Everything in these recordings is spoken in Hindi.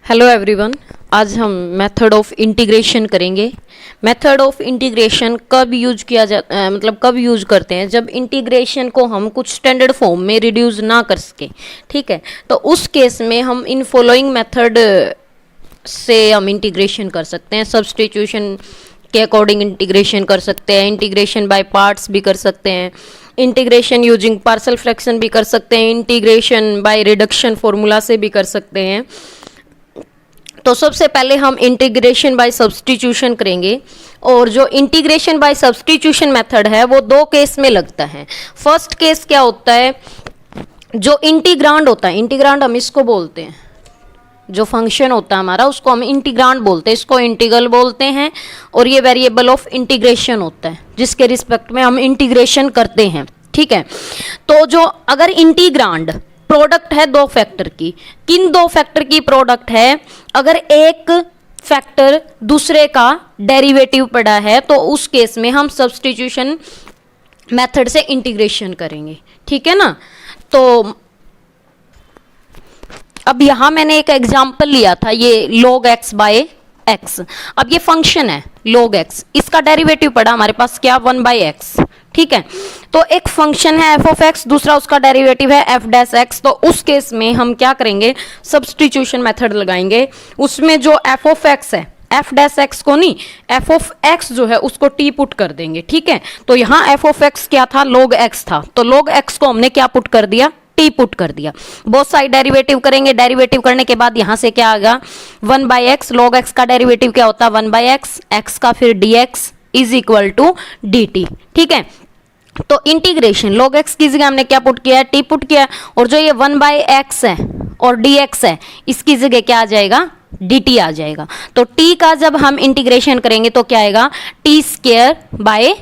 हेलो एवरीवन, आज हम मेथड ऑफ इंटीग्रेशन करेंगे। मेथड ऑफ इंटीग्रेशन कब यूज किया कब यूज करते हैं, जब इंटीग्रेशन को हम कुछ स्टैंडर्ड फॉर्म में रिड्यूस ना कर सके। ठीक है, तो उस केस में हम इन फॉलोइंग मेथड से हम इंटीग्रेशन कर सकते हैं। सब्स्टिट्यूशन के अकॉर्डिंग इंटीग्रेशन कर सकते हैं, इंटीग्रेशन बाय पार्ट्स भी कर सकते हैं, इंटीग्रेशन यूजिंग पार्शियल फ्रैक्शन भी कर सकते हैं, इंटीग्रेशन बाय रिडक्शन फॉर्मूला से भी कर सकते हैं। तो सबसे पहले हम इंटीग्रेशन बाय सब्स्टिट्यूशन करेंगे, और जो इंटीग्रेशन बाय सब्स्टिट्यूशन मेथड है वो दो केस में लगता है। फर्स्ट केस क्या होता है, जो इंटीग्रांड होता है, इंटीग्रांड हम इसको बोलते हैं, जो फंक्शन होता है हमारा उसको हम इंटीग्रांड बोलते हैं, इसको इंटीग्रल बोलते हैं, और ये वेरिएबल ऑफ इंटीग्रेशन होता है जिसके रिस्पेक्ट में हम इंटीग्रेशन करते हैं। ठीक है, तो जो अगर इंटीग्रांड प्रोडक्ट है दो फैक्टर की, किन दो फैक्टर की प्रोडक्ट है, अगर एक फैक्टर दूसरे का डेरिवेटिव पड़ा है तो उस केस में हम सब्स्टिट्यूशन मेथड से इंटीग्रेशन करेंगे। ठीक है ना, तो अब यहां मैंने एक एग्जांपल लिया था, ये log x बाय x। अब ये फंक्शन है log x, इसका डेरिवेटिव पड़ा हमारे पास क्या, 1 बाय एक्स। ठीक है, तो एक फंक्शन है f ऑफ x, दूसरा उसका डेरिवेटिव है f डैश x। तो उस केस में हम क्या करेंगे, सब्स्टिट्यूशन मेथड लगाएंगे। उसमें जो f ऑफ x है, f डैश x को नहीं, f ऑफ x जो है उसको t पुट कर देंगे। ठीक है, तो यहाँ f ऑफ x क्या था, log x था, तो log x को हमने क्या पुट कर दिया, t पुट कर दिया। बोथ साइड डेरिवेटिव करेंगे, डेरिवेटिव करने के बाद यहाँ से क्या आएगा, 1 बाय एक्स। log x का डेरिवेटिव क्या होता है, 1 बाय एक्स, x का फिर dx is equal to dt। ठीक है, तो इंटीग्रेशन log x की जगह हमने क्या पुट किया है, t पुट किया, और जो ये 1 बाय एक्स है और dx है इसकी जगह क्या आ जाएगा, dt आ जाएगा। तो t का जब हम इंटीग्रेशन करेंगे तो क्या आएगा, t स्क्वायर बाय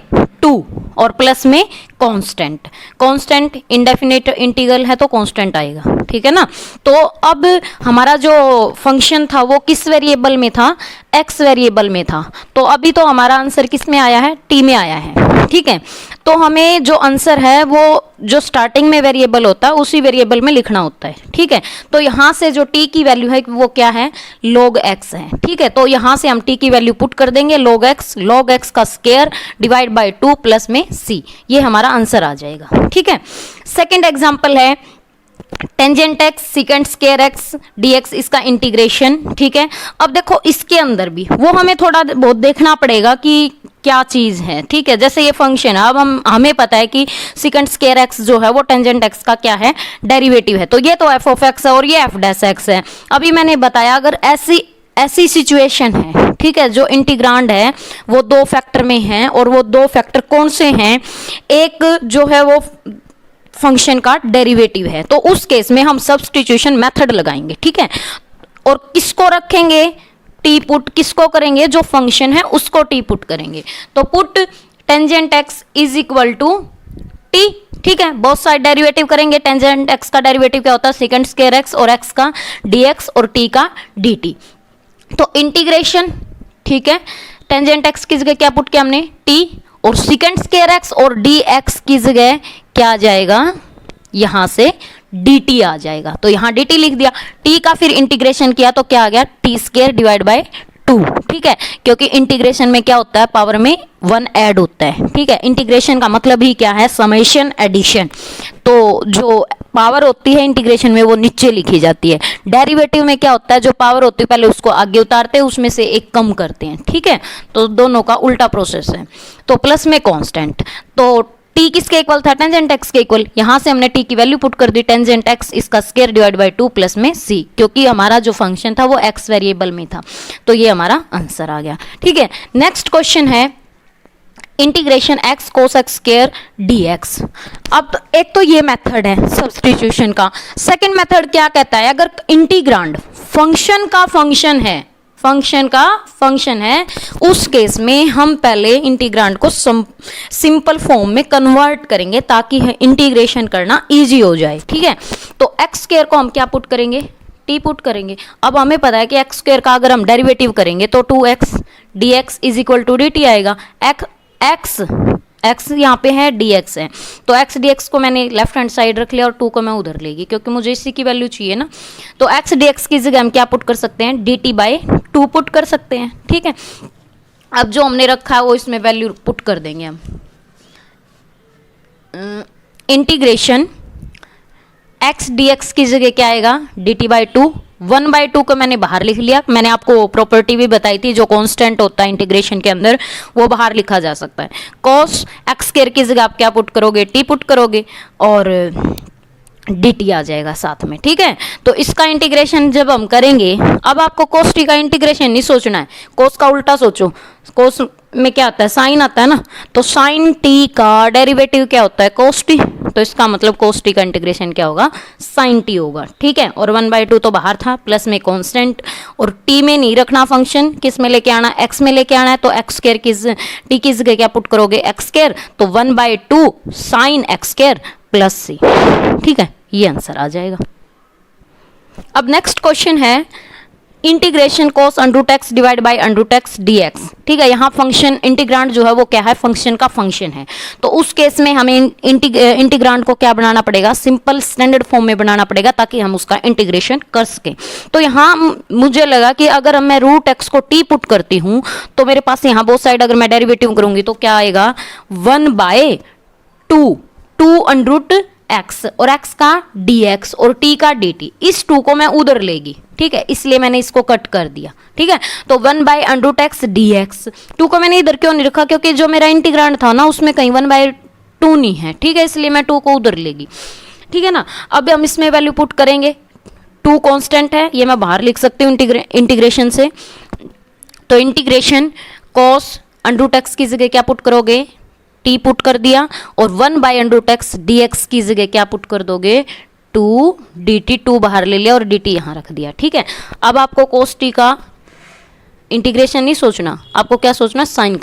2 और प्लस में कांस्टेंट। कांस्टेंट इंडेफिनिट इंटीग्रल है तो कांस्टेंट आएगा। ठीक है ना, तो अब हमारा जो फंक्शन था वो किस वेरिएबल में था, x वेरिएबल में था, तो अभी तो हमारा आंसर किस में आया है, t में आया है। ठीक है, तो हमें जो आंसर है वो जो स्टार्टिंग में वेरिएबल होता है उसी वेरिएबल में लिखना होता है। ठीक है, तो यहाँ से जो t की वैल्यू है वो क्या है, log x है। ठीक है, तो यहाँ से हम t की वैल्यू पुट कर देंगे, log x का स्क्वायर डिवाइड बाय 2 प्लस में c, ये हमारा आंसर आ जाएगा। ठीक है, सेकेंड एग्जाम्पल है tangent x secant square x dx, इसका इंटीग्रेशन। ठीक है, अब देखो इसके अंदर भी वो हमें थोड़ा बहुत देखना पड़ेगा कि क्या चीज है। ठीक है, जैसे ये फंक्शन है, अब हमें पता है कि सीकेंट स्क्वायर x जो है वो टेंजेंट x का क्या है, डेरिवेटिव है, तो ये तो f ऑफ x है और ये f डैश x है। अभी मैंने बताया अगर ऐसी सिचुएशन है, ठीक है, जो इंटीग्रांड है वो दो फैक्टर में है, और वो दो फैक्टर कौन से हैं, एक जो है वो फंक्शन का डेरिवेटिव है, तो उस केस में हम सब्स्टिट्यूशन मेथड लगाएंगे। ठीक है, और किसको रखेंगे, टी पुट किसको करेंगे, जो फंक्शन है उसको टी पुट करेंगे, तो put tangent x is equal to t. ठीक है, बहुत साइड डेरिवेटिव करेंगे, टेंजेंट x का डेरिवेटिव क्या होता है, सेकंड स्क्वायर x, और x का dx और t का dt। तो इंटीग्रेशन, ठीक है, टेंजेंट x की जगह क्या पुट किया हमने, t, और सेकंड स्क्वायर x और dx की जगह क्या आ जाएगा, यहां से dt आ जाएगा, तो यहां dt लिख दिया। t का फिर इंटीग्रेशन किया तो क्या आ गया, t स्क्वायर डिवाइड बाय 2। ठीक है, क्योंकि इंटीग्रेशन में क्या होता है, पावर में 1 ऐड होता है। ठीक है, इंटीग्रेशन का मतलब ही क्या है, समेशन एडिशन, तो जो पावर होती है इंटीग्रेशन में वो नीचे लिखी जाती है। डेरिवेटिव में क्या होता है, जो पावर होती है पहले उसको आगे उतारते हैं, उसमें से एक कम करते हैं। ठीक है, तो दोनों का उल्टा प्रोसेस है। तो प्लस में कांस्टेंट, तो t किसके इक्वल था, टेंजेंट x के इक्वल, यहां से हमने t की वैल्यू पुट कर दी, टेंजेंट x इसका स्क्वायर डिवाइड बाय 2 प्लस में c, क्योंकि हमारा जो फंक्शन था वो x वेरिएबल में था, तो ये हमारा आंसर आ गया। ठीक है, नेक्स्ट क्वेश्चन है integration x cos x square dx। अब एक तो ये मेथड है सब्स्टिट्यूशन का। सेकंड मेथड क्या कहता है, अगर इंटीग्रांड फंक्शन का फंक्शन है उस केस में हम पहले इंटीग्रांड को सिंपल फॉर्म में कन्वर्ट करेंगे ताकि इंटीग्रेशन करना इजी हो जाए। ठीक है, तो x स्क्वायर को हम क्या पुट करेंगे, t पुट करेंगे। अब हमें पता है कि x स्क्वायर का अगर हम डेरिवेटिव करेंगे तो 2x dx is equal to dt आएगा। x x यहाँ पे है, dx है, तो x dx को मैंने लेफ्ट हैंड साइड रख लिया और 2 को मैं उधर लेगी क्योंकि मुझे इसी की वैल्यू चाहिए ना। तो x dx की जगह हम क्या पुट कर सकते हैं, dt/2 पुट कर सकते हैं, ठीक है। अब जो हमने रखा है वो इसमें वैल्यू पुट कर देंगे हम। इंटीग्रेशन x dx की जगह क्या आएगा, dt/2, 1/2 को मैंने बाहर लिख लिया। मैंने आपको प्रॉपर्टी भी बताई थी, जो कांस्टेंट होता है इंटीग्रेशन के अंदर वो बाहर लिखा जा सकता है। cos x स्क्वायर की जगह आप क्या पुट करोगे, t पुट करोगे और dt आ जाएगा साथ में, ठीक है। तो इसका इंटीग्रेशन जब हम करेंगे, अब आपको cos t का इंटीग्रेशन नहीं सोचना है, cos का उल्टा सोचो। cos में क्या आता है, साइन आता है ना, तो साइन t का डेरिवेटिव क्या होता है, cos t, तो इसका मतलब cos t का इंटीग्रेशन क्या होगा, sin t होगा, ठीक है। और 1/2 तो बाहर था, प्लस में कांस्टेंट, और t में नहीं रखना फंक्शन, किस में लेके आना, x में लेके आना है, तो x स्क्वायर की t की जगह क्या पुट करोगे, x स्क्वायर, तो 1/2 sin x square plus c, ठीक है, ये आंसर आ जाएगा। अब नेक्स्ट क्वेश्चन है integration cos √x divide bye √x dx, ठीक है। यहाँ फंक्शन इंटीग्रांड जो है वो क्या है, फंक्शन का फंक्शन है, तो उस केस में हमें इंटीग्रांड को क्या बनाना पड़ेगा, सिंपल स्टैंडर्ड फॉर्म में बनाना पड़ेगा ताकि हम उसका इंटीग्रेशन कर सकें। तो यहाँ मुझे लगा कि अगर मैं √x को t पुट करती हूँ तो मेरे पास यहाँ बोथ साइड अगर मैं डेरिवेटिव करूंगी तो क्या आएगा, 1/2 √x और x का dx और t का dt, इस 2 को मैं उधर लेगी, ठीक है, इसलिए मैंने इसको कट कर दिया, ठीक है। तो 1/√x dx, 2 को मैंने इधर क्यों नहीं रखा, क्योंकि जो मेरा इंटीग्रांड था ना उसमें कहीं 1/2 नहीं है, ठीक है, इसलिए मैं 2 को उधर लेगी, ठीक है ना। अब हम इसमें वैल्यू पुट करेंगे, 2 कांस्टेंट है, ये मैं बाहर लिख सकती हूँ इंटीग्रेशन से। तो इंटीग्रेशन cos √x की जगह क्या पुट करोगे, t पुट कर दिया, और 1/√x dx की जगह क्या पुट कर दोगे, 2 dt, 2 बाहर ले लिया और dt यहाँ रख दिया, ठीक है। अब आपको cos t का इंटीग्रेशन नहीं सोचना, आपको क्या सोचना, साइन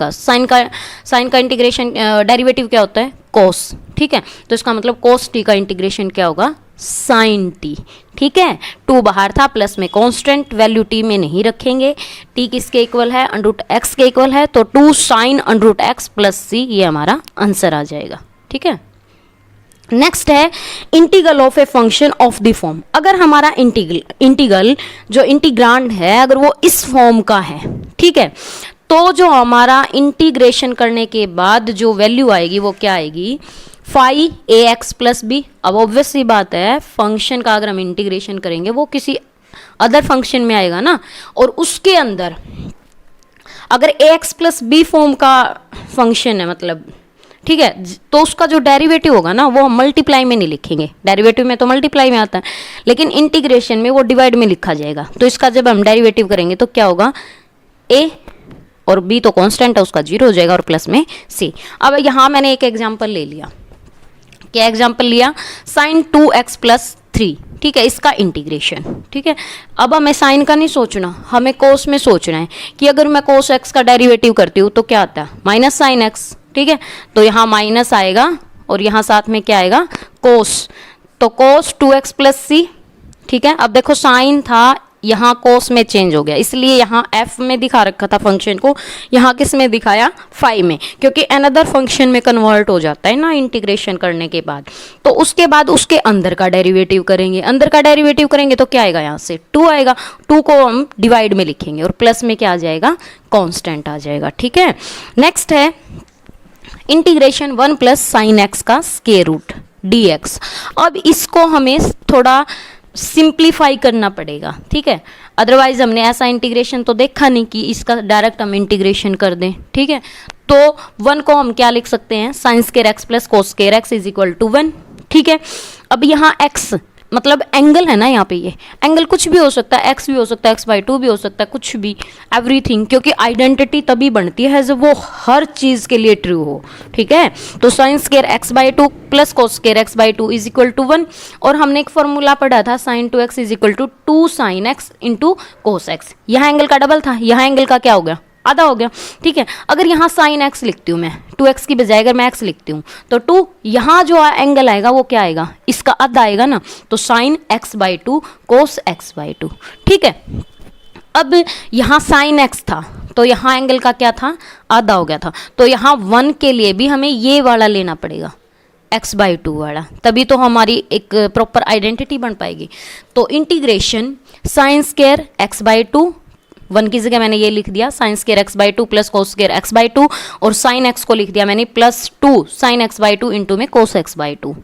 का इंटीग्रेशन डेरिवेटिव क्या होता है, cos, ठीक है। तो इसका मतलब cos t का इंटीग्रेशन क्या होगा, sin t, ठीक है। 2 बाहर था, प्लस में कांस्टेंट, वैल्यू t में नहीं रखेंगे, t किसके इक्वल है, √x के इक्वल है, तो 2 sin √x प्लस c, ये हमारा आंसर आ जाएगा, ठीक है। नेक्स्ट है integral of a function of the form. अगर हमारा इंटीग्रल जो इंटीग्रांड है अगर वो इस फॉर्म का है, ठीक है, तो जो हमारा इंटीग्रेशन करने के बाद जो वैल्यू आएगी वो क्या आएगी, phi ax प्लस बी। अब ऑब्वियस सी बात है, फंक्शन का अगर हम इंटीग्रेशन करेंगे वो किसी अदर फंक्शन में आएगा ना, और उसके अंदर अगर ax प्लस बी फॉर्म का फंक्शन है मतलब, ठीक है, तो उसका जो डेरिवेटिव होगा ना वो हम मल्टीप्लाई में नहीं लिखेंगे, डेरिवेटिव में तो मल्टीप्लाई में आता है, लेकिन इंटीग्रेशन में वो डिवाइड में लिखा जाएगा। तो इसका जब हम डेरिवेटिव करेंगे तो क्या होगा, a और b तो कांस्टेंट है उसका 0 हो जाएगा और प्लस में c। अब यहाँ मैंने एक एग्जांपल ले लिया, क्या एग्जांपल लिया, sin 2x प्लस 3, ठीक है, इसका इंटीग्रेशन, ठीक है। अब हमें साइन का नहीं सोचना, हमें कोस में सोचना है कि अगर मैं कोस x का डेरिवेटिव करती हूँ तो क्या आता है, माइनस साइन x, ठीक है। तो यहाँ माइनस आएगा और यहाँ साथ में क्या आएगा, कोस, तो कोस 2x प्लस c, ठीक है। अब देखो साइन था, यहाँ कोस में चेंज हो गया, इसलिए यहाँ f में दिखा रखा था फंक्शन को, यहाँ किस में दिखाया, फाई में, क्योंकि अनदर फंक्शन में कन्वर्ट हो जाता है ना इंटीग्रेशन करने के बाद। तो उसके बाद उसके अंदर का डेरिवेटिव करेंगे, अंदर का डेरिवेटिव करेंगे तो क्या आएगा, यहाँ से 2 आएगा, 2 को हम डिवाइड में लिखेंगे और प्लस में क्या आ जाएगा, कांस्टेंट आ जाएगा, ठीक है। नेक्स्ट है इंटीग्रेशन 1 प्लस साइन एक्स का स्क्वायर रूट dx। अब इसको हमें थोड़ा सिंप्लीफाई करना पड़ेगा, ठीक है, अदरवाइज हमने ऐसा इंटीग्रेशन तो देखा नहीं कि इसका डायरेक्ट हम इंटीग्रेशन कर दें, ठीक है। तो 1 को हम क्या लिख सकते हैं, sine square x plus cos square x is equal to 1, ठीक है। अब यहाँ x मतलब एंगल है ना, यहाँ पे ये एंगल कुछ भी हो सकता है, x भी हो सकता है, x/2 भी हो सकता है, कुछ भी, एवरीथिंग, क्योंकि आइडेंटिटी तभी बनती है जब वो हर चीज़ के लिए ट्रू हो, ठीक है। तो sine square x/2 plus cos square x/2 is equal to 1, और हमने एक फॉर्मूला पढ़ा था sin 2x is equal to 2 sin x into cos x। यहाँ एंगल का डबल था, यहाँ एंगल का क्या हो गया, आधा हो गया, ठीक है। अगर यहाँ साइन x लिखती हूँ मैं, 2x की बजाय अगर मैं x लिखती हूँ तो 2, यहाँ जो एंगल आएगा वो क्या आएगा, इसका आधा आएगा ना, तो साइन x/2 कोस x/2, ठीक है। अब यहाँ साइन x था तो यहाँ एंगल का क्या था, आधा हो गया था। तो यहाँ 1 के लिए भी हमें ये वाला लेना पड़ेगा, x/2 वाला, तभी तो हमारी एक प्रॉपर आइडेंटिटी बन पाएगी। तो इंटीग्रेशन साइन स्क्वायर x/2, 1 की जगह मैंने ये लिख दिया sign square x/2 plus cos square x/2, और साइन x को लिख दिया मैंने +2 साइन x/2 इंटू में कोस x/2,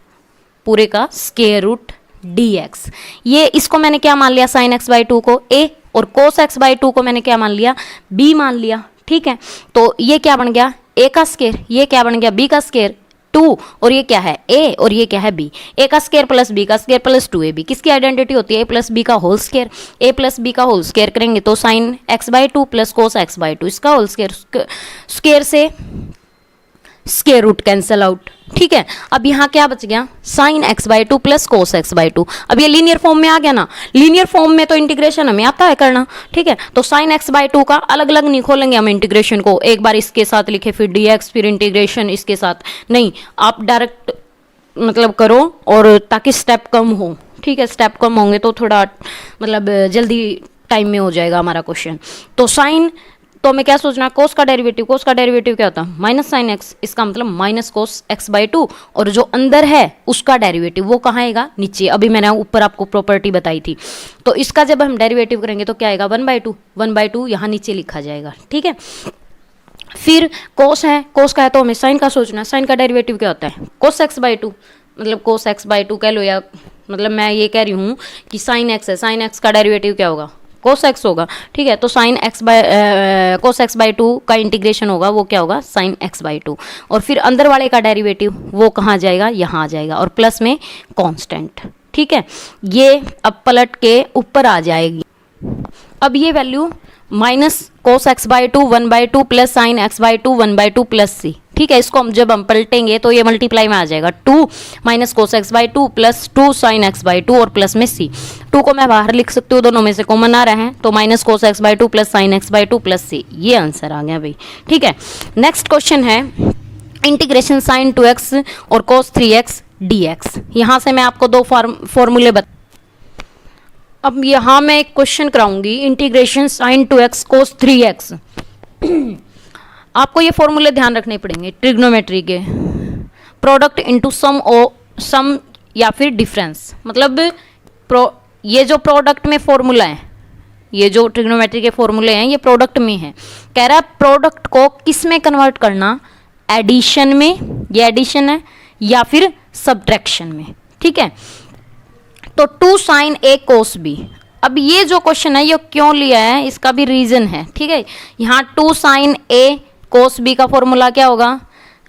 पूरे का स्क्वायर रूट dx। ये इसको मैंने क्या मान लिया, साइन x/2 को a, और कोस x/2 को मैंने क्या मान लिया, b मान लिया। ठीक है, तो ये क्या बन गया, a का स्क्वायर, ये क्या बन गया, b का स्क्वायर 2, और ये क्या है a, और ये क्या है b, a का स्क्वायर प्लस b का स्क्वायर प्लस 2ab। किसकी आइडेंटिटी होती है, a प्लस b का whole square. a plus b का होल स्क्वायर करेंगे तो sine x/2 plus cos x/2, इसका होल स्क्वायर, स्क्वायर से स्क्वायर रूट कैंसिल आउट। ठीक है, अब यहाँ क्या बच गया, sign x/2 plus cos x/2। अब ये लीनियर फॉर्म में आ गया ना, लीनियर फॉर्म में तो इंटीग्रेशन हमें आता है करना। ठीक है, तो साइन x/2 का अलग अलग नहीं खोलेंगे हम इंटीग्रेशन को, एक बार इसके साथ लिखे फिर dx फिर इंटीग्रेशन इसके साथ, नहीं, आप डायरेक्ट मतलब करो, और ताकि स्टेप कम हो। ठीक है, स्टेप कम होंगे तो थोड़ा मतलब जल्दी टाइम में हो जाएगा हमारा क्वेश्चन। तो साइन, तो हमें क्या सोचना, कोस का डेरिवेटिव, कोस का डेरिवेटिव क्या होता है, माइनस साइन एक्स, इसका मतलब माइनस कोस x/2, और जो अंदर है उसका डेरिवेटिव वो कहाँ आएगा, नीचे। अभी मैंने ऊपर आपको प्रॉपर्टी बताई थी, तो इसका जब हम डेरिवेटिव करेंगे तो क्या आएगा, 1/2, 1/2 यहाँ नीचे लिखा जाएगा। ठीक है, फिर कोस है, कोस का है तो हमें साइन का सोचना, साइन का डेरिवेटिव क्या होता है, कोस x/2, मतलब कोस x/2 कह लो, या मतलब मैं ये कह रही हूँ कि साइन x है, साइन x का डेरिवेटिव क्या होगा, कोस x होगा। ठीक है, तो साइन कोस x/2 का इंटीग्रेशन होगा, वो क्या होगा, साइन x/2, और फिर अंदर वाले का डेरिवेटिव वो कहाँ जाएगा, यहाँ आ जाएगा, और प्लस में कांस्टेंट। ठीक है, ये अब पलट के ऊपर आ जाएगी। अब ये value minus cos x/2 1/2 plus sine x/2 1/2 plus C. ठीक है, इसको हम जब हम पलटेंगे तो ये मल्टीप्लाई में आ जाएगा, 2 minus cos x/2 plus 2 sign x/2 और प्लस में सी। 2 को मैं बाहर लिख सकती हूँ, दोनों में से कॉमन आ रहे हैं, तो minus cos x/2 plus sine x/2 plus C, ये आंसर आ गया भाई। ठीक है, नेक्स्ट क्वेश्चन है इंटीग्रेशन साइन 2x और कोस 3x dx। यहाँ से मैं आपको दो फॉर्मूले बता, अब यहाँ मैं एक क्वेश्चन कराऊंगी, इंटीग्रेशन साइन 2x कोस 3x। आपको ये फॉर्मूले ध्यान रखने पड़ेंगे ट्रिग्नोमेट्री के, प्रोडक्ट इनटू सम या फिर डिफरेंस, मतलब ये जो प्रोडक्ट में फॉर्मूला है, ये जो ट्रिग्नोमेट्री के फॉर्मूले हैं ये प्रोडक्ट में है। कह रहा है प्रोडक्ट को किस में कन्वर्ट करना, एडिशन में, ये एडिशन है, या फिर सब्ट्रैक्शन में। ठीक है, तो 2 साइन a कोस b। अब ये जो क्वेश्चन है ये क्यों लिया है, इसका भी रीजन है। ठीक है, यहाँ 2 साइन a कोस b का फॉर्मूला क्या होगा,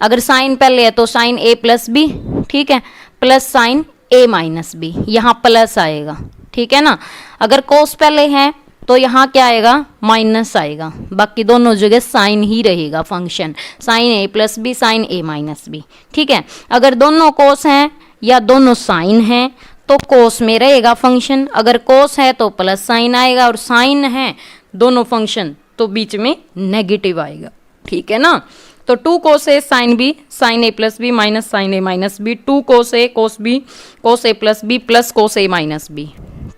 अगर साइन पहले है तो साइन a प्लस b, ठीक है, plus sign a minus b, यहाँ प्लस आएगा। ठीक है ना, अगर कोस पहले है तो यहाँ क्या आएगा, माइनस आएगा, बाकी दोनों जगह साइन ही रहेगा function, sine a plus b sine a minus b। ठीक है, अगर दोनों कोस हैं या दोनों साइन हैं तो कोस में रहेगा फंक्शन, अगर कोस है तो प्लस साइन आएगा, और साइन है दोनों फंक्शन तो बीच में नेगेटिव आएगा। ठीक है ना, तो 2 कोस ए साइन बी साइन ए प्लस बी माइनस साइन ए माइनस बी, 2 कोस ए कोस बी कोस ए प्लस बी प्लस कोस ए माइनस बी,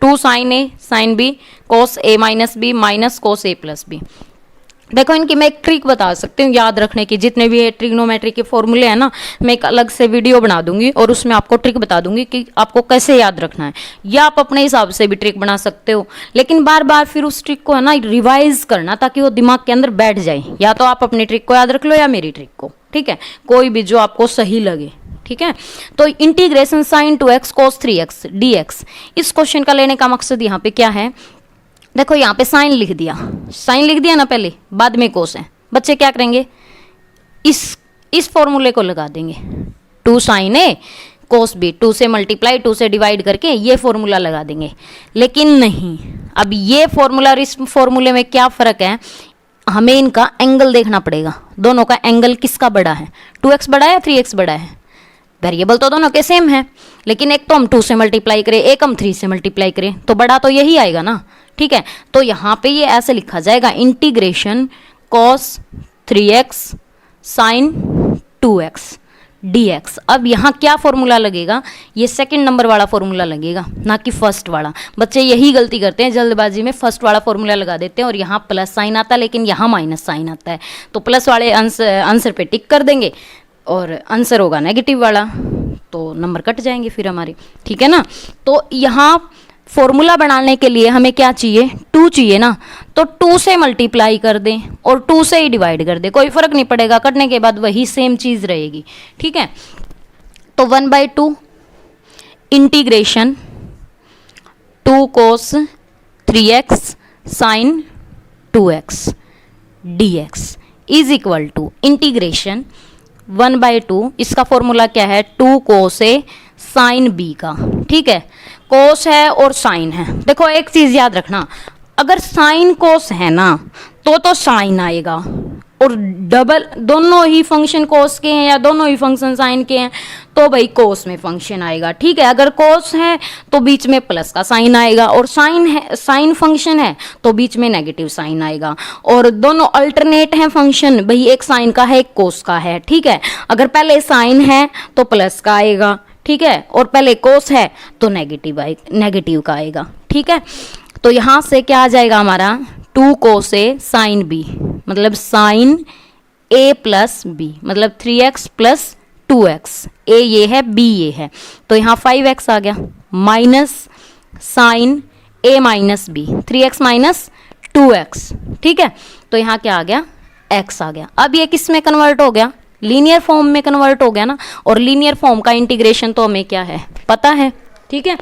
2 साइन ए साइन बी कोस ए माइनस बी माइनस कोस ए प्लस बी। देखो इनकी मैं एक ट्रिक बता सकती हूँ याद रखने की, जितने भी ये ट्रिग्नोमेट्री के फॉर्मूले हैं ना, मैं एक अलग से वीडियो बना दूंगी और उसमें आपको ट्रिक बता दूंगी कि आपको कैसे याद रखना है, या आप अपने हिसाब से भी ट्रिक बना सकते हो, लेकिन बार बार फिर उस ट्रिक को है ना रिवाइज करना ताकि वो दिमाग के अंदर बैठ जाए। या तो आप अपनी ट्रिक को याद रख लो या मेरी ट्रिक को, ठीक है, कोई भी जो आपको सही लगे। ठीक है, तो इंटीग्रेशन साइन 2x कोस 3x dx, इस क्वेश्चन का लेने का मकसद यहाँ पे क्या है, देखो यहाँ पे साइन लिख दिया, साइन लिख दिया ना पहले, बाद में कोस है, बच्चे क्या करेंगे, इस फॉर्मूले को लगा देंगे, 2 साइन ए कोस बी, 2 से मल्टीप्लाई 2 से डिवाइड करके ये फॉर्मूला लगा देंगे। लेकिन नहीं, अब ये फॉर्मूला और इस फॉर्मूले में क्या फ़र्क है, हमें इनका एंगल देखना पड़ेगा, दोनों का एंगल किसका बड़ा है, 2x बड़ा है या 3x बड़ा है। वेरिएबल तो दोनों के सेम है, लेकिन एक तो हम 2 से मल्टीप्लाई करें, एक हम 3 से मल्टीप्लाई करें, तो बड़ा तो यही आएगा ना। ठीक है, तो यहाँ पे ये ऐसे लिखा जाएगा, integration cos 3x sign 2x dx। अब यहाँ क्या फॉर्मूला लगेगा, ये सेकंड नंबर वाला फॉर्मूला लगेगा, ना कि फर्स्ट वाला। बच्चे यही गलती करते हैं, जल्दबाजी में फर्स्ट वाला फॉर्मूला लगा देते हैं और यहाँ प्लस साइन आता है, लेकिन यहाँ माइनस साइन आता है। तो प्लस वाले आंसर पे टिक कर देंगे और आंसर होगा नेगेटिव वाला, तो नंबर कट जाएंगे फिर हमारे, ठीक है ना। तो यहाँ फॉर्मूला बनाने के लिए हमें क्या चाहिए, 2 चाहिए ना, तो 2 से मल्टीप्लाई कर दें और 2 से ही डिवाइड कर दें, कोई फर्क नहीं पड़ेगा, करने के बाद वही सेम चीज़ रहेगी, ठीक है। तो 1/2 integration 2 cos 3x sin 2x dx is equal to integration 1/2, इसका फॉर्मूला क्या है, 2 cos a sin b का, ठीक है। कोस है और साइन है। देखो एक चीज याद रखना, अगर साइन कोस है ना तो साइन आएगा, और डबल दोनों ही फंक्शन कोस के हैं या दोनों ही फंक्शन साइन के हैं तो भाई कोस में फंक्शन आएगा, ठीक है। अगर कोस है तो बीच में प्लस का साइन आएगा, और साइन है, साइन फंक्शन है तो बीच में नेगेटिव साइन आएगा, और दोनों अल्टरनेट हैं फंक्शन, भाई एक साइन का है एक कोस का है, ठीक है। अगर पहले साइन है तो प्लस का आएगा, ठीक है, और पहले कोस है तो नेगेटिव का आएगा, ठीक है। तो यहाँ से क्या आ जाएगा हमारा 2 cos a sin b, मतलब sin a प्लस b, मतलब 3x प्लस 2x, a ये है b ये है, तो यहाँ 5x आ गया, minus sin a minus b, 3x minus 2x, ठीक है। तो यहाँ क्या आ गया, x आ गया। अब ये किस में कन्वर्ट हो गया, लीनियर फॉर्म में कन्वर्ट हो गया ना, और लीनियर फॉर्म का इंटीग्रेशन तो हमें क्या है पता है, ठीक है।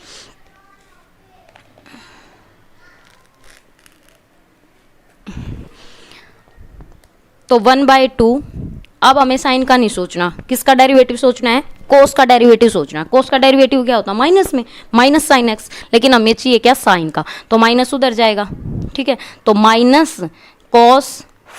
तो 1/2, अब हमें साइन का नहीं सोचना, किसका डेरिवेटिव सोचना है, कोस का डेरिवेटिव सोचना है। कोस का डेरिवेटिव क्या होता है, माइनस में, माइनस साइन एक्स, लेकिन हमें चाहिए क्या, साइन का, तो माइनस उधर जाएगा, ठीक है। तो माइनस कॉस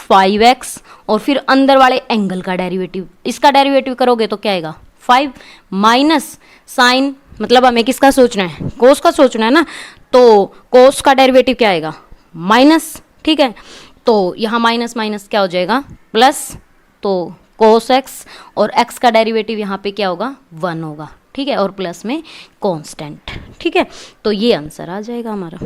5x, और फिर अंदर वाले एंगल का डेरिवेटिव, इसका डेरिवेटिव करोगे तो क्या आएगा 5, माइनस साइन, मतलब हमें किसका सोचना है, कोस का सोचना है ना, तो कोस का डेरिवेटिव क्या आएगा, माइनस, ठीक है। तो यहाँ माइनस माइनस क्या हो जाएगा, प्लस, तो कोस x, और x का डेरिवेटिव यहाँ पे क्या होगा, 1 होगा, ठीक है, और प्लस में कांस्टेंट, ठीक है। तो ये आंसर आ जाएगा हमारा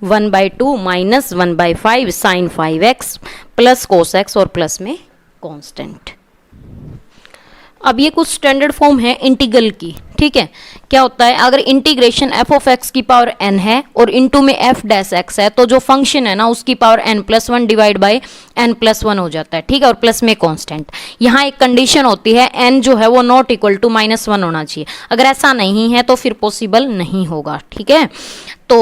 1/2 minus 1/5 sine 5x plus cos x और प्लस में कांस्टेंट। अब ये कुछ स्टैंडर्ड फॉर्म है इंटीग्रल की, ठीक है। क्या होता है, अगर इंटीग्रेशन f ऑफ x की पावर n है और इनटू में f डैश x है, तो जो फंक्शन है ना उसकी power n+1 divide by n+1 हो जाता है, ठीक है, और प्लस में कांस्टेंट। यहाँ एक कंडीशन होती है, n जो है वो नॉट इक्वल टू -1 होना चाहिए, अगर ऐसा नहीं है तो फिर पॉसिबल नहीं होगा, ठीक है। तो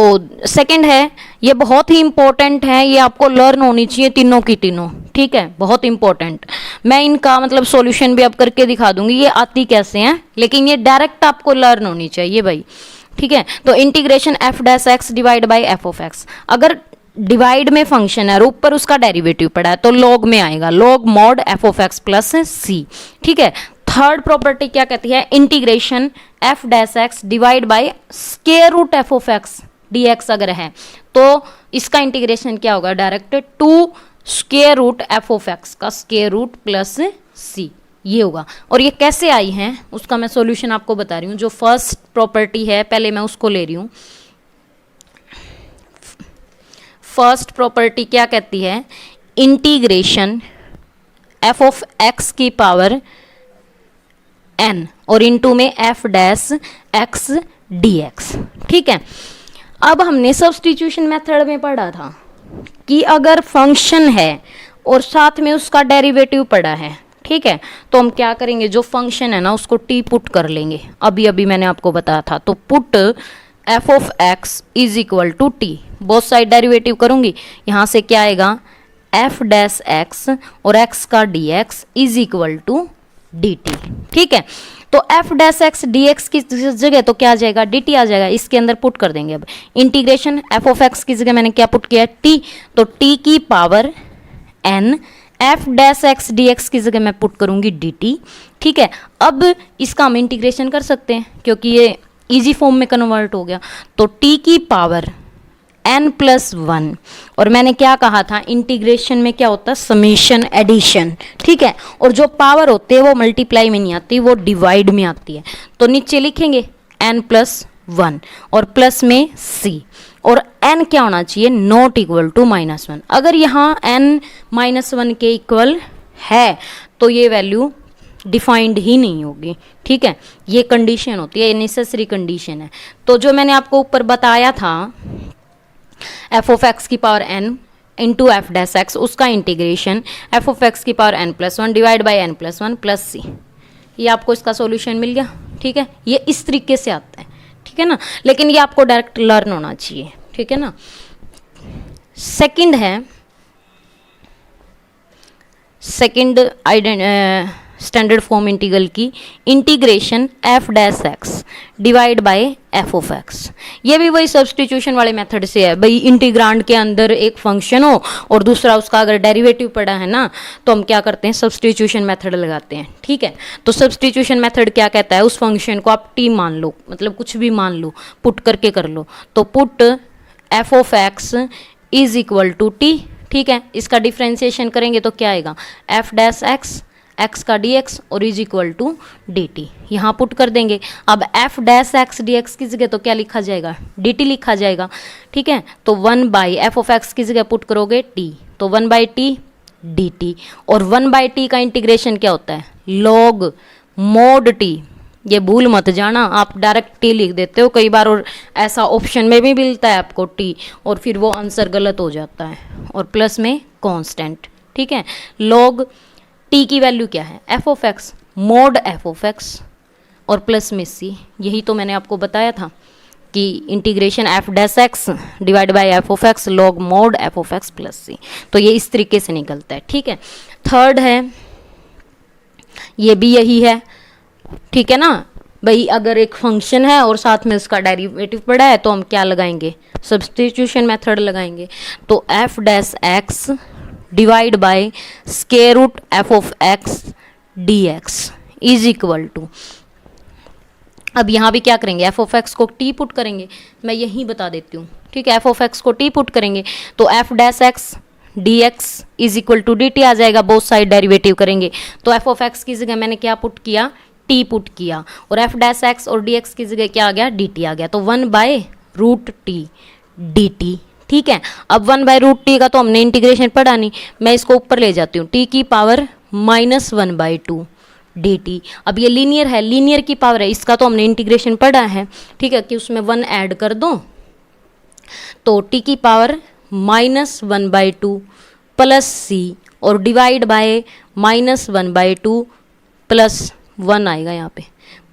सेकंड है, ये बहुत ही इंपॉर्टेंट है, ये आपको लर्न होनी चाहिए तीनों की तीनों, ठीक है, बहुत इंपॉर्टेंट। मैं इनका मतलब सॉल्यूशन भी अब करके दिखा दूंगी ये आती कैसे हैं, लेकिन ये डायरेक्ट आपको लर्न होनी चाहिए भाई, ठीक है। तो integration f dash x divide by f of x, अगर डिवाइड में फंक्शन है और ऊपर उसका डेरिवेटिव पड़ा है तो लॉग में आएगा, log mod f of x plus c, ठीक है। थर्ड प्रॉपर्टी क्या कहती है, integration f dash x divide by square root f of x dx अगर है तो इसका इंटीग्रेशन क्या होगा, direct 2 square root f of x का स्क्वायर रूट प्लस c, ये होगा। और ये कैसे आई हैं उसका मैं सॉल्यूशन आपको बता रही हूँ। जो फर्स्ट प्रॉपर्टी है पहले मैं उसको ले रही हूँ। फर्स्ट प्रॉपर्टी क्या कहती है, इंटीग्रेशन f ऑफ x की पावर n और इनटू में f डैश x dx, ठीक है। अब हमने सब्स्टिट्यूशन मेथड में पढ़ा था कि अगर फंक्शन है और साथ में उसका डेरिवेटिव पड़ा है, ठीक है, तो हम क्या करेंगे, जो फंक्शन है ना उसको t पुट कर लेंगे, अभी अभी मैंने आपको बताया था। तो put f of x is equal to t, both side derivative करूंगी, यहाँ से क्या आएगा f डैश x और x का dx is equal to dt, ठीक है। तो f डैश x dx की जगह तो क्या आ जाएगा, dt आ जाएगा, इसके अंदर पुट कर देंगे। अब इंटीग्रेशन f ऑफ x की जगह मैंने क्या पुट किया, t, तो t की power n, f dash x dx की जगह मैं पुट करूंगी dt, ठीक है। अब इसका हम इंटीग्रेशन कर सकते हैं क्योंकि ये इजी फॉर्म में कन्वर्ट हो गया, तो t की पावर n+1, और मैंने क्या कहा था, इंटीग्रेशन में क्या होता है, समेशन एडिशन, ठीक है। और जो पावर होती है वो मल्टीप्लाई में नहीं आती, वो डिवाइड में आती है। तो नीचे लिखेंगे n+1 और प्लस में c, और n क्या होना चाहिए, नॉट इक्वल टू -1। अगर यहाँ n-1 के इक्वल है तो ये वैल्यू डिफाइंड ही नहीं होगी, ठीक है। ये कंडीशन होती है, ये नेसेसरी कंडीशन है। तो जो मैंने आपको ऊपर बताया था f(x) की पावर n इंटू f'(x), उसका इंटीग्रेशन f(x) की power n+1 divide by n+1 plus c, ये आपको इसका सॉल्यूशन मिल गया, ठीक है। ये इस तरीके से आता है, ठीक है ना, लेकिन ये आपको डायरेक्ट लर्न होना चाहिए, ठीक है ना। सेकंड है, सेकंड स्टैंडर्ड फॉर्म इंटीग्रल की, integration f'(x) divide bye f(x). ये भी वही सब्सटीट्यूशन वाले मेथड से है भाई। इंटीग्रांड के अंदर एक फंक्शन हो और दूसरा उसका अगर डेरिवेटिव पड़ा है ना, तो हम क्या करते हैं, सब्सटीट्यूशन मेथड लगाते हैं, ठीक है। तो सब्सटीट्यूशन मेथड क्या कहता है, उस फंक्शन को आप t मान लो, मतलब कुछ भी मान लो, पुट करके कर लो। तो put f(x) is equal to t, ठीक है। इसका डिफ्रेंसिएशन करेंगे तो क्या आएगा, f'(x) x का dx और इज इक्वल टू dt, यहाँ पुट कर देंगे। अब f'(x) dx की जगह तो क्या लिखा जाएगा, dt लिखा जाएगा, ठीक है। तो 1/f(x) की जगह पुट करोगे t, तो 1/t dt, और 1/t का इंटीग्रेशन क्या होता है, log mod t। ये भूल मत जाना, आप डायरेक्ट t लिख देते हो कई बार, और ऐसा ऑप्शन में भी मिलता है आपको t, और फिर वो आंसर गलत हो जाता है। और प्लस में कांस्टेंट, ठीक है। log t की वैल्यू क्या है, f(x) mod f(x) और प्लस में c। यही तो मैंने आपको बताया था कि integration f'(x) divide bye f(x) log mod f(x) plus c। तो ये इस तरीके से निकलता है, ठीक है। थर्ड है, ये भी यही है, ठीक है ना भाई। अगर एक फंक्शन है और साथ में उसका डेरिवेटिव पड़ा है तो हम क्या लगाएंगे, सब्स्टिट्यूशन मेथड लगाएंगे। तो f'(x) divide by square root f(x) dx is equal to, अब यहाँ भी क्या करेंगे, f(x) को t पुट करेंगे, मैं यही बता देती हूँ, ठीक है। f(x) को t पुट करेंगे तो f'(x) dx is equal to dt आ जाएगा, बोथ साइड डेरिवेटिव करेंगे। तो f(x) की जगह मैंने क्या पुट किया, t पुट किया, और f'(x) और dx की जगह क्या आ गया, dt आ गया। तो 1/√t dt, ठीक है। अब 1/√t का तो हमने इंटीग्रेशन पढ़ा नहीं, मैं इसको ऊपर ले जाती हूँ, t की पावर -1/2 dt। अब ये लीनियर है, लीनियर की पावर है, इसका तो हमने इंटीग्रेशन पढ़ा है, ठीक है, कि उसमें 1 ऐड कर दो तो t की पावर -1/2 प्लस c, और डिवाइड बाय -1/2 प्लस 1 आएगा यहाँ पे,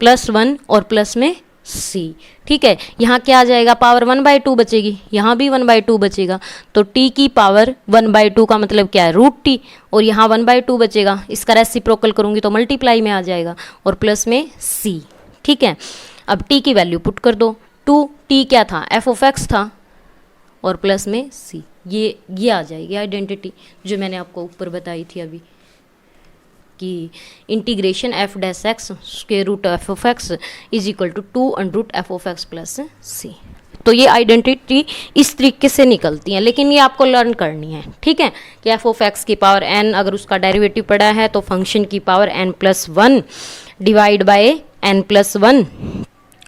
+1 और प्लस में c, ठीक है। यहाँ क्या आ जाएगा, पावर 1/2 बचेगी, यहाँ भी 1/2 बचेगा। तो t की पावर 1/2 का मतलब क्या है, √t, और यहाँ 1/2 बचेगा, इसका रेसिप्रोकल करूँगी तो मल्टीप्लाई में आ जाएगा, और प्लस में c, ठीक है। अब t की वैल्यू पुट कर दो, 2t क्या था, f(x) था, और प्लस में c, ये आ जाएगी आइडेंटिटी जो मैंने आपको ऊपर बताई थी अभी, कि integration f'(x) square root f(x) is equal to 2√f(x) plus c। तो ये आइडेंटिटी इस तरीके से निकलती हैं, लेकिन ये आपको लर्न करनी है, ठीक है, कि f(x) की पावर n अगर उसका डेरिवेटिव पड़ा है तो फंक्शन की power n+1 divide by n+1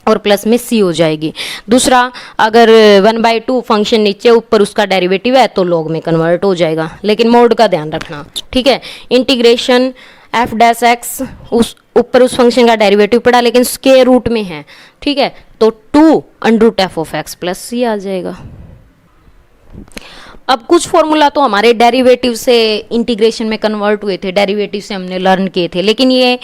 और प्लस में c हो जाएगी। दूसरा, अगर 1/2 फंक्शन नीचे ऊपर उसका डेरिवेटिव है तो लॉग में कन्वर्ट हो जाएगा, लेकिन मोड का ध्यान रखना, ठीक है। इंटीग्रेशन f'(x) उस ऊपर उस फंक्शन का डेरिवेटिव पड़ा लेकिन स्क्वायर रूट में है, ठीक है, तो 2√f(x) प्लस c आ जाएगा। अब कुछ फॉर्मूला तो हमारे डेरिवेटिव से इंटीग्रेशन में कन्वर्ट हुए थे, डेरिवेटिव से हमने लर्न किए थे, लेकिन ये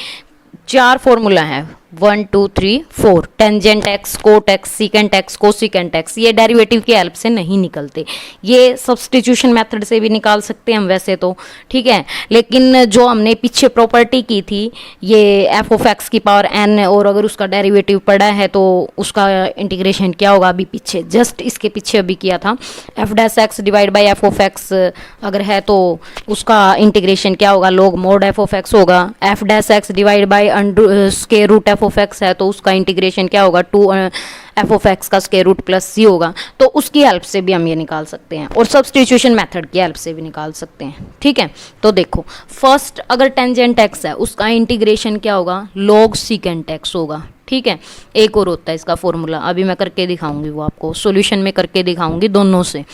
4 फॉर्मूला है, 1 2 3 4, tangent x, cot x, secant x, cosecant x, ये डेरिवेटिव की हेल्प से नहीं निकलते, ये सब्स्टिट्यूशन मेथड से भी निकाल सकते हैं हम वैसे तो, ठीक है। लेकिन जो हमने पीछे प्रॉपर्टी की थी, ये f(x) की पावर n, और अगर उसका डेरिवेटिव पड़ा है तो उसका इंटीग्रेशन क्या होगा, अभी पीछे जस्ट इसके पीछे अभी किया था, f'(x) डिवाइड बाई f(x) अगर है तो उसका इंटीग्रेशन क्या होगा, log mod f(x) होगा। f'(x) divide by square root f(x) है तो उसका इंटीग्रेशन क्या होगा, एफ ऑफ एक्स का स्क्वायर रूट प्लस सी होगा, तो उसकी हेल्प से भी हम ये निकाल सकते हैं और सब्स्टिट्यूशन मेथड की हेल्प से भी निकाल सकते हैं। ठीक है, तो देखो फर्स्ट अगर टेंजेंट एक्स है उसका इंटीग्रेशन क्या होगा, लॉग सीकेंट एक्स होगा। ठीक है, एक और होता है इसका फॉर्मूला, अभी मैं करके दिखाऊंगी, वो आपको सॉल्यूशन में करके दिखाऊंगी दोनों से।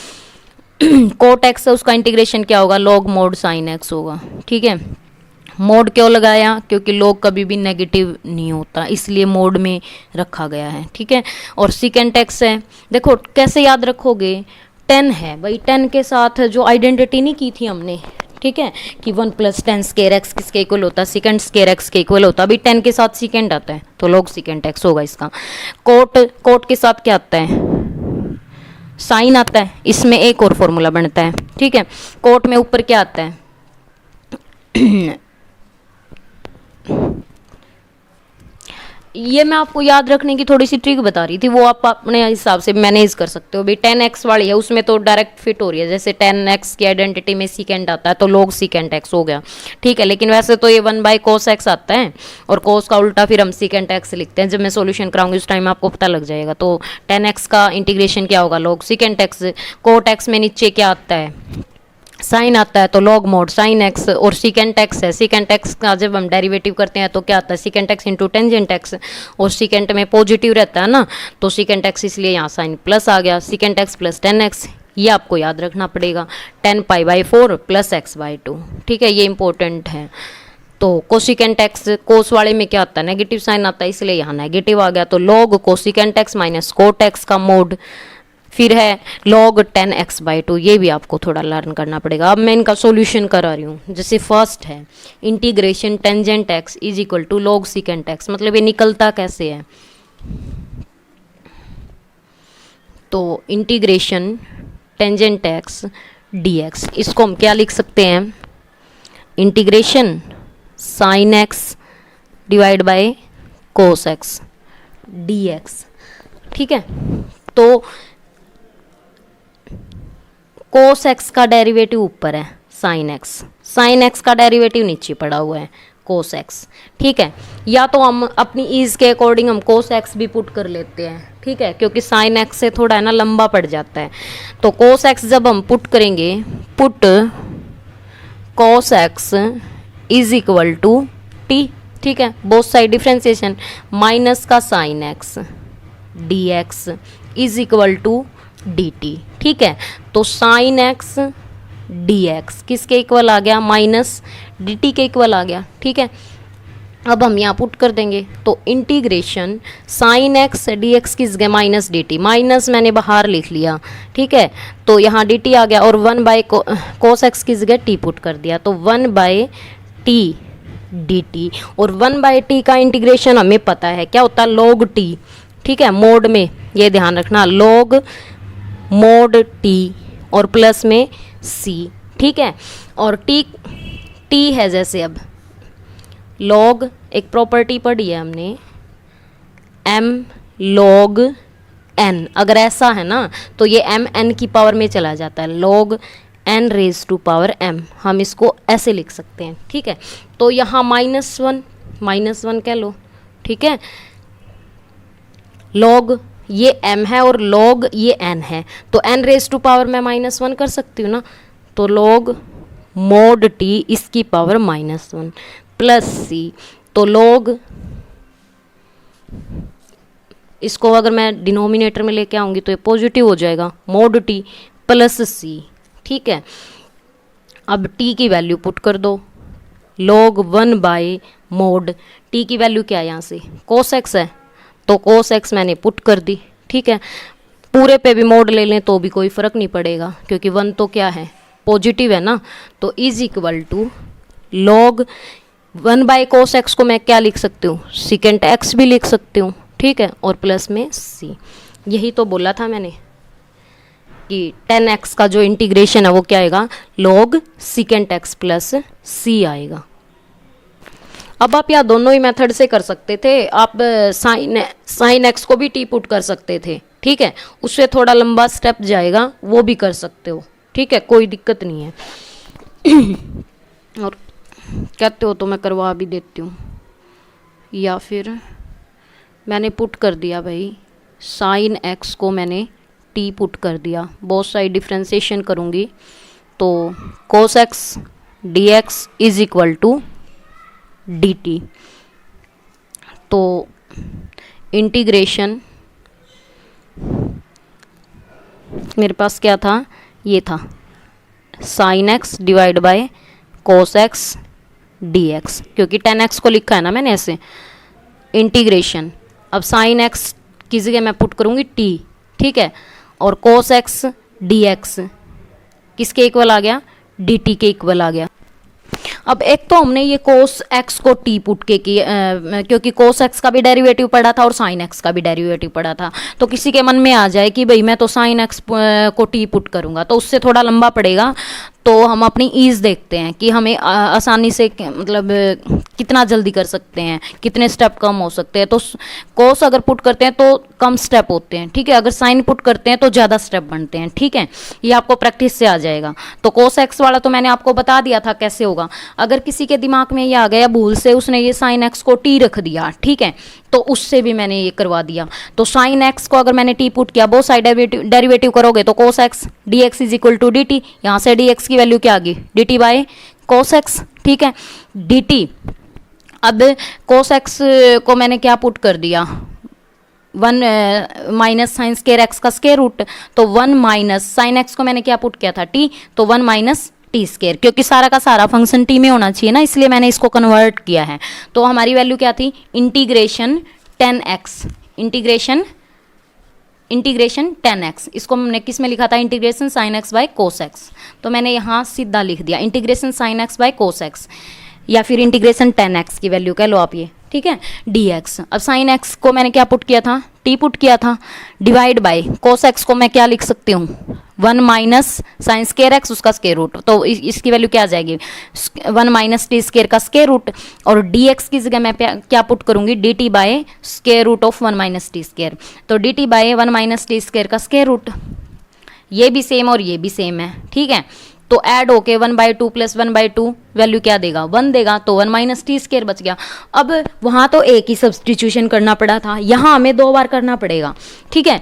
कोट एक्स है उसका इंटीग्रेशन क्या होगा, लॉग मोड साइन एक्स होगा। ठीक है, मोड क्यों लगाया, क्योंकि लॉग कभी भी नेगेटिव नहीं होता, इसलिए मोड में रखा गया है। ठीक है, और सीकेंट एक्स है, देखो कैसे याद रखोगे, 10 है भाई, 10 के साथ जो आइडेंटिटी नहीं की थी हमने, ठीक है, कि 1 + 10 स्क्वायर एक्स किसके इक्वल होता है, सेकंड स्क्वायर एक्स के इक्वल होता है। अभी 10 के साथ सेकंड आता है तो लॉग सेकंड एक्स होगा इसका। कोट के साथ क्या आता है, साइन आता है, इसमें एक और फॉर्मूला बनता है। ठीक है, कोट में ऊपर क्या आता है ये मैं आपको याद रखने की थोड़ी सी ट्रिक बता रही थी, वो आप अपने हिसाब से मैनेज कर सकते हो। भाई 10x वाली है उसमें तो डायरेक्ट फिट हो रही है, जैसे 10x की आइडेंटिटी में सीकेंट आता है तो log सीकेंट x हो गया। ठीक है, लेकिन वैसे तो ये 1/cos x आता है और cos का उल्टा फिर हम सीकेंट x लिखते हैं। जब मैं सॉल्यूशन कराऊंगी उस टाइम आपको पता लग जाएगा। तो 10x का इंटीग्रेशन क्या होगा, log secant x। Cot x में नीचे क्या आता है, साइन आता है तो लॉग मोड साइन एक्स, और सीकेंट एक्स है, सीकेंट एक्स का जब हम डेरिवेटिव करते हैं तो क्या आता है, secant x into tangent x, और सीकेंट में पॉजिटिव रहता है ना, तो सीकेंट एक्स इसलिए यहाँ साइन प्लस आ गया, सीकेंट एक्स प्लस 10x, ये आपको याद रखना पड़ेगा। 10π/4 + x/2। ठीक है, ये इंपॉर्टेंट है। तो कोसिकेंट एक्स, कोस वाले में क्या आता है, नेगेटिव साइन आता है, इसलिए यहाँ नेगेटिव आ गया, तो log cosecant x minus cot x का मोड, फिर है log 10x/2। ये भी आपको थोड़ा लर्न करना पड़ेगा। अब मैं इनका सॉल्यूशन करा रही हूँ। जैसे फर्स्ट है integration tangent x is equal to log secant x, मतलब ये निकलता कैसे है, तो इंटीग्रेशन टेंजेंट x dx, इसको हम क्या लिख सकते हैं, integration sine x divide by cos x dx। ठीक है, तो कोस एक्स का डेरिवेटिव ऊपर है, साइन एक्स का डेरिवेटिव नीचे पड़ा हुआ है, कोस एक्स। ठीक है, या तो हम अपनी ईज के अकॉर्डिंग हम कोस एक्स भी पुट कर लेते हैं। ठीक है, क्योंकि साइन एक्स से थोड़ा है ना लंबा पड़ जाता है, तो कोस एक्स जब हम पुट करेंगे, put cos x is equal to t. ठीक है, बोथ साइड डिफ्रेंसिएशन, माइनस का sine x d x is equal to d t. ठीक है, तो साइन एक्स डी एक्स किसके इक्वल आ गया, माइनस डी टी के इक्वल आ गया। ठीक है, अब हम यहाँ पुट कर देंगे, तो integration sine x d x किस गया, माइनस डी टी, माइनस मैंने बाहर लिख लिया। ठीक है, तो यहाँ डी टी आ गया, और 1/cos एक्स किस गया, टी पुट कर दिया, तो 1/t डी टी, और 1/t का इंटीग्रेशन हमें पता है क्या होता है, log t। ठीक है, मोड में ये ध्यान रखना, log मोड t और प्लस में c। ठीक है, और t है, जैसे अब log एक प्रॉपर्टी पढ़ी है हमने, m log n, अगर ऐसा है ना तो ये m n की पावर में चला जाता है, log n raise to power m, हम इसको ऐसे लिख सकते हैं। ठीक है, तो यहाँ -1 कह लो। ठीक है, log ये m है और log ये n है, तो n रेज टू पावर मैं -1 कर सकती हूँ ना, तो log मोड t इसकी पावर -1 प्लस c, तो log इसको अगर मैं डिनोमिनेटर में लेके आऊँगी तो ये पॉजिटिव हो जाएगा, मोड t प्लस c। ठीक है, अब t की वैल्यू पुट कर दो, log 1/mod t की वैल्यू क्या है, यहाँ से cos x है, तो cos x मैंने पुट कर दी। ठीक है, पूरे पे भी मोड ले लें तो भी कोई फ़र्क नहीं पड़ेगा, क्योंकि 1 तो क्या है, पॉजिटिव है ना, तो is equal to log 1/cos x को मैं क्या लिख सकती हूँ, सीकेंट x भी लिख सकती हूँ। ठीक है, और प्लस में c, यही तो बोला था मैंने कि 10x का जो इंटीग्रेशन है वो क्या आएगा, log secant x plus c आएगा। अब आप यहाँ दोनों ही मेथड से कर सकते थे, आप साइन एक्स को भी टी पुट कर सकते थे। ठीक है, उससे थोड़ा लंबा स्टेप जाएगा, वो भी कर सकते हो। ठीक है, कोई दिक्कत नहीं है। और कहते हो तो मैं करवा भी देती हूँ, या फिर मैंने पुट कर दिया भाई, साइन एक्स को मैंने टी पुट कर दिया, बहुत सारी डिफ्रेंसिएशन करूँगी तो cos x d x is equal to d t. तो इंटीग्रेशन मेरे पास क्या था, ये था sine x divide by cos x d x, क्योंकि टेन एक्स को लिखा है ना मैंने ऐसे। इंटीग्रेशन, अब साइन एक्स की जगह मैं पुट करूँगी टी, ठीक है, और कोस एक्स डी एक्स किसके इक्वल आ गया, डी टी के इक्वल आ गया। अब एक तो हमने ये कोस एक्स को टी पुट के की क्योंकि कोस एक्स का भी डेरिवेटिव पढ़ा था और साइन एक्स का भी डेरिवेटिव पढ़ा था, तो किसी के मन में आ जाए कि भाई मैं तो साइन एक्स को टी पुट करूंगा तो उससे थोड़ा लंबा पड़ेगा, तो हम अपनी ईज देखते हैं कि हमें आसानी से मतलब कितना जल्दी कर सकते हैं, कितने स्टेप कम हो सकते हैं। तो कोस अगर पुट करते हैं तो कम स्टेप होते हैं, ठीक है, अगर साइन पुट करते हैं तो ज़्यादा स्टेप बनते हैं, ठीक है, ये आपको प्रैक्टिस से आ जाएगा। तो कोस एक्स वाला तो मैंने आपको बता दिया था कैसे होगा। अगर किसी के दिमाग में ये आ गया भूल से उसने ये साइन एक्स को टी रख दिया, ठीक है, तो उससे भी मैंने ये करवा दिया। तो साइन एक्स को अगर मैंने टी पुट किया, बहुत साइड डेरिवेटिव करोगे तो cos x d x is equal to d t, यहाँ से डी एक्स की वैल्यू क्या आ गई, d t by cos x, ठीक है, डी टी। अब कोस एक्स को मैंने क्या पुट कर दिया, 1 माइनस साइन स्केयर एक्स का स्केयर रूट, तो 1 माइनस साइन एक्स को मैंने क्या पुट किया था, टी, तो 1 माइनस टी स्केयर, क्योंकि सारा का सारा फंक्शन टी में होना चाहिए ना, इसलिए मैंने इसको कन्वर्ट किया है। तो हमारी वैल्यू क्या थी, इंटीग्रेशन 10x, इंटीग्रेशन 10x, इसको हमने किस में लिखा था, integration sine x bye cos x, तो मैंने यहाँ सीधा लिख दिया integration sine x bye cos x, या फिर इंटीग्रेशन 10x की वैल्यू कह लो आप ये, ठीक है, dx। अब साइन x को मैंने क्या पुट किया था, t पुट किया था, डिवाइड बाय कोस x को मैं क्या लिख सकती हूँ, 1 माइनस साइन स्केयर एक्स उसका स्केयर रूट, तो इसकी वैल्यू क्या आ जाएगी, 1 माइनस टी स्केयर का स्केयर रूट, और dx की जगह मैं क्या पुट करूँगी, dt by square root of 1 minus t square, तो dt by 1 minus t square का स्केयर रूट, ये भी सेम और ये भी सेम है, ठीक है। तो ऐड होके 1/2 प्लस 1/2 वैल्यू क्या देगा, 1 देगा, तो 1 माइनस टी स्केयर बच गया। अब वहाँ तो एक ही सब्सटीट्यूशन करना पड़ा था, यहाँ हमें 2 बार करना पड़ेगा, ठीक है।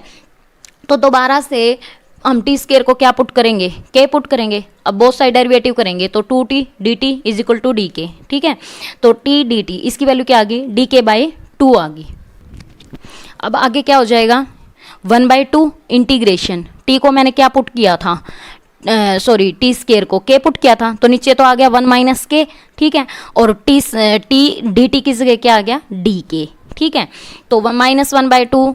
तो दोबारा से हम टी स्केयर को क्या पुट करेंगे, के पुट करेंगे, अब बहुत साइड डेरिवेटिव करेंगे तो 2t dt is equal to d k, ठीक है। तो t dt इसकी वैल्यू क्या आ गई, डी के बाई 2 आ गई। अब आगे क्या हो जाएगा, 1/2 इंटीग्रेशन, t को मैंने क्या पुट किया था, सॉरी टी स्केयर को के पुट किया था, तो नीचे तो आ गया 1 माइनस के, ठीक है, और टी डी टी की जगह क्या आ गया, डी के, ठीक है। तो माइनस 1/2,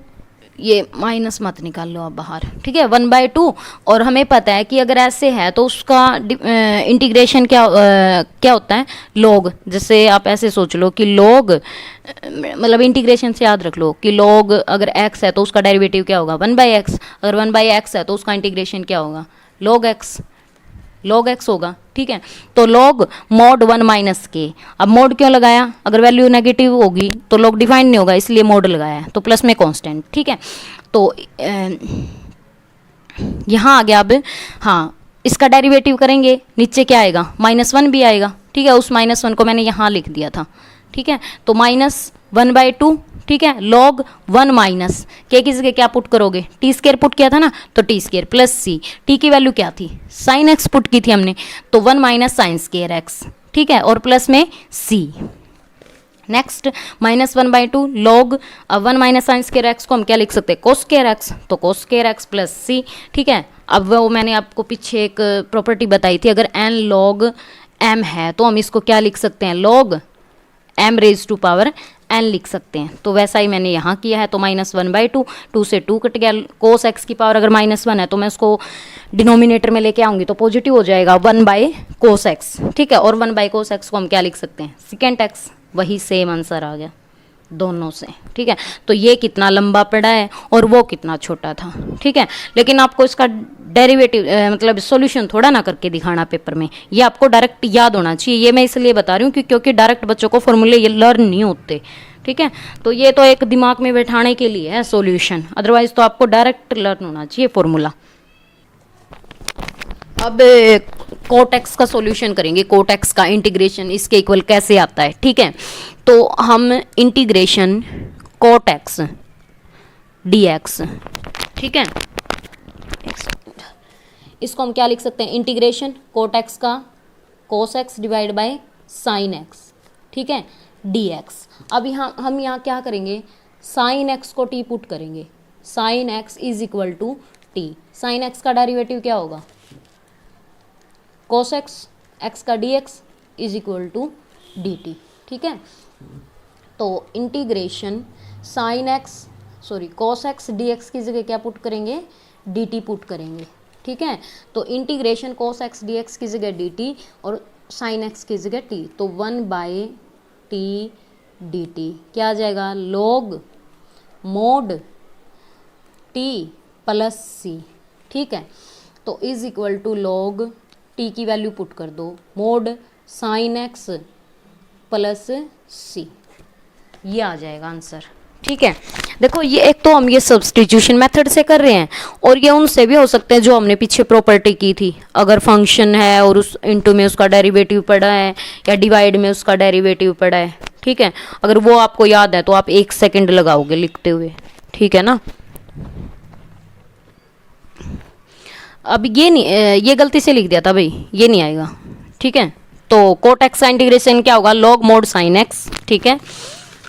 ये माइनस मत निकाल लो आप बाहर, ठीक है, 1/2, और हमें पता है कि अगर ऐसे है तो उसका इंटीग्रेशन क्या होता है, लॉग। जैसे आप ऐसे सोच लो कि लॉग मतलब इंटीग्रेशन से याद रख लो कि लॉग अगर x है तो उसका डेरिवेटिव क्या होगा, 1/x, अगर 1/x है तो उसका इंटीग्रेशन क्या होगा, log x होगा, ठीक है। तो log mod 1 माइनस के, अब मोड क्यों लगाया, अगर वैल्यू नेगेटिव होगी तो log डिफाइन नहीं होगा, इसलिए मोड लगाया है, तो प्लस में कांस्टेंट, ठीक है। तो यहाँ आ गया। अब हाँ, इसका डेरिवेटिव करेंगे, नीचे क्या आएगा, -1 भी आएगा, ठीक है, उस -1 को मैंने यहाँ लिख दिया था, ठीक है। तो -1/2, ठीक है, log 1 माइनस के की जगह क्या पुट करोगे, टी स्केयर पुट किया था ना, तो टी स्केयर प्लस सी, टी की वैल्यू क्या थी, साइन एक्स पुट की थी हमने, तो 1 माइनस साइन स्केयर एक्स, ठीक है, और प्लस में C. Next -1/2 log 1 minus sine square x को हम क्या लिख सकते हैं, कोस स्केयर एक्स, तो cos square x plus C, ठीक है। अब वो मैंने आपको पीछे एक प्रॉपर्टी बताई थी, अगर n log m है तो हम इसको क्या लिख सकते हैं, log m raise to power n लिख सकते हैं, तो वैसा ही मैंने यहाँ किया है। तो -1/2, 2 से 2 कट गया, कोस x की पावर अगर -1 है तो मैं उसको डिनोमिनेटर में लेके आऊँगी तो पॉजिटिव हो जाएगा, 1/cos x, ठीक है, और 1/cos x को हम क्या लिख सकते हैं, सेकेंड x, वही सेम आंसर आ गया दोनों से, ठीक है। तो ये कितना लंबा पड़ा है और वो कितना छोटा था, ठीक है। लेकिन आपको इसका डेरिवेटिव मतलब सॉल्यूशन थोड़ा ना करके दिखाना पेपर में, ये आपको डायरेक्ट याद होना चाहिए। ये मैं इसलिए बता रही हूँ क्योंकि डायरेक्ट बच्चों को फॉर्मूले ये लर्न नहीं होते, ठीक है। तो ये तो एक दिमाग में बैठाने के लिए है सॉल्यूशन, अदरवाइज तो आपको डायरेक्ट लर्न होना चाहिए फॉर्मूला। अब कोट एक्स का सॉल्यूशन करेंगे, कोट एक्स का इंटीग्रेशन इसके इक्वल कैसे आता है, ठीक है। तो हम इंटीग्रेशन कोट एक्स dx, ठीक है। इसको हम क्या लिख सकते हैं, इंटीग्रेशन कोट एक्स का cos x divide by sine x, ठीक है, dx। अब यहाँ हम यहाँ क्या करेंगे, साइन एक्स को t पुट करेंगे, sine x is equal to t, sine x का डेरिवेटिव क्या होगा, कोस एक्स, एक्स का dx is equal to dt, ठीक है। तो integration sine x sorry cos x dx की जगह क्या पुट करेंगे, dt पुट करेंगे, ठीक है। तो इंटीग्रेशन कोस एक्स dx की जगह dt और साइन एक्स की जगह t, तो 1/t dt क्या आ जाएगा, log mod t plus c, ठीक है। तो is equal to log t की वैल्यू पुट कर दो, mod sine x plus c, ये आ जाएगा आंसर, ठीक है। देखो ये एक तो हम ये सब्स्टिट्यूशन मेथड से कर रहे हैं और ये उनसे भी हो सकते हैं जो हमने पीछे प्रॉपर्टी की थी, अगर फंक्शन है और उस इनटू में उसका डेरिवेटिव पड़ा है या डिवाइड में उसका डेरिवेटिव पड़ा है, ठीक है। अगर वो आपको याद है तो आप 1 सेकंड लगाओगे लिखते हुए, ठीक है ना। अब ये नहीं, ये गलती से लिख दिया था भाई, ये नहीं आएगा, ठीक है। तो कोट एक्स का इंटीग्रेशन क्या होगा, लॉग मोड साइन एक्स, ठीक है।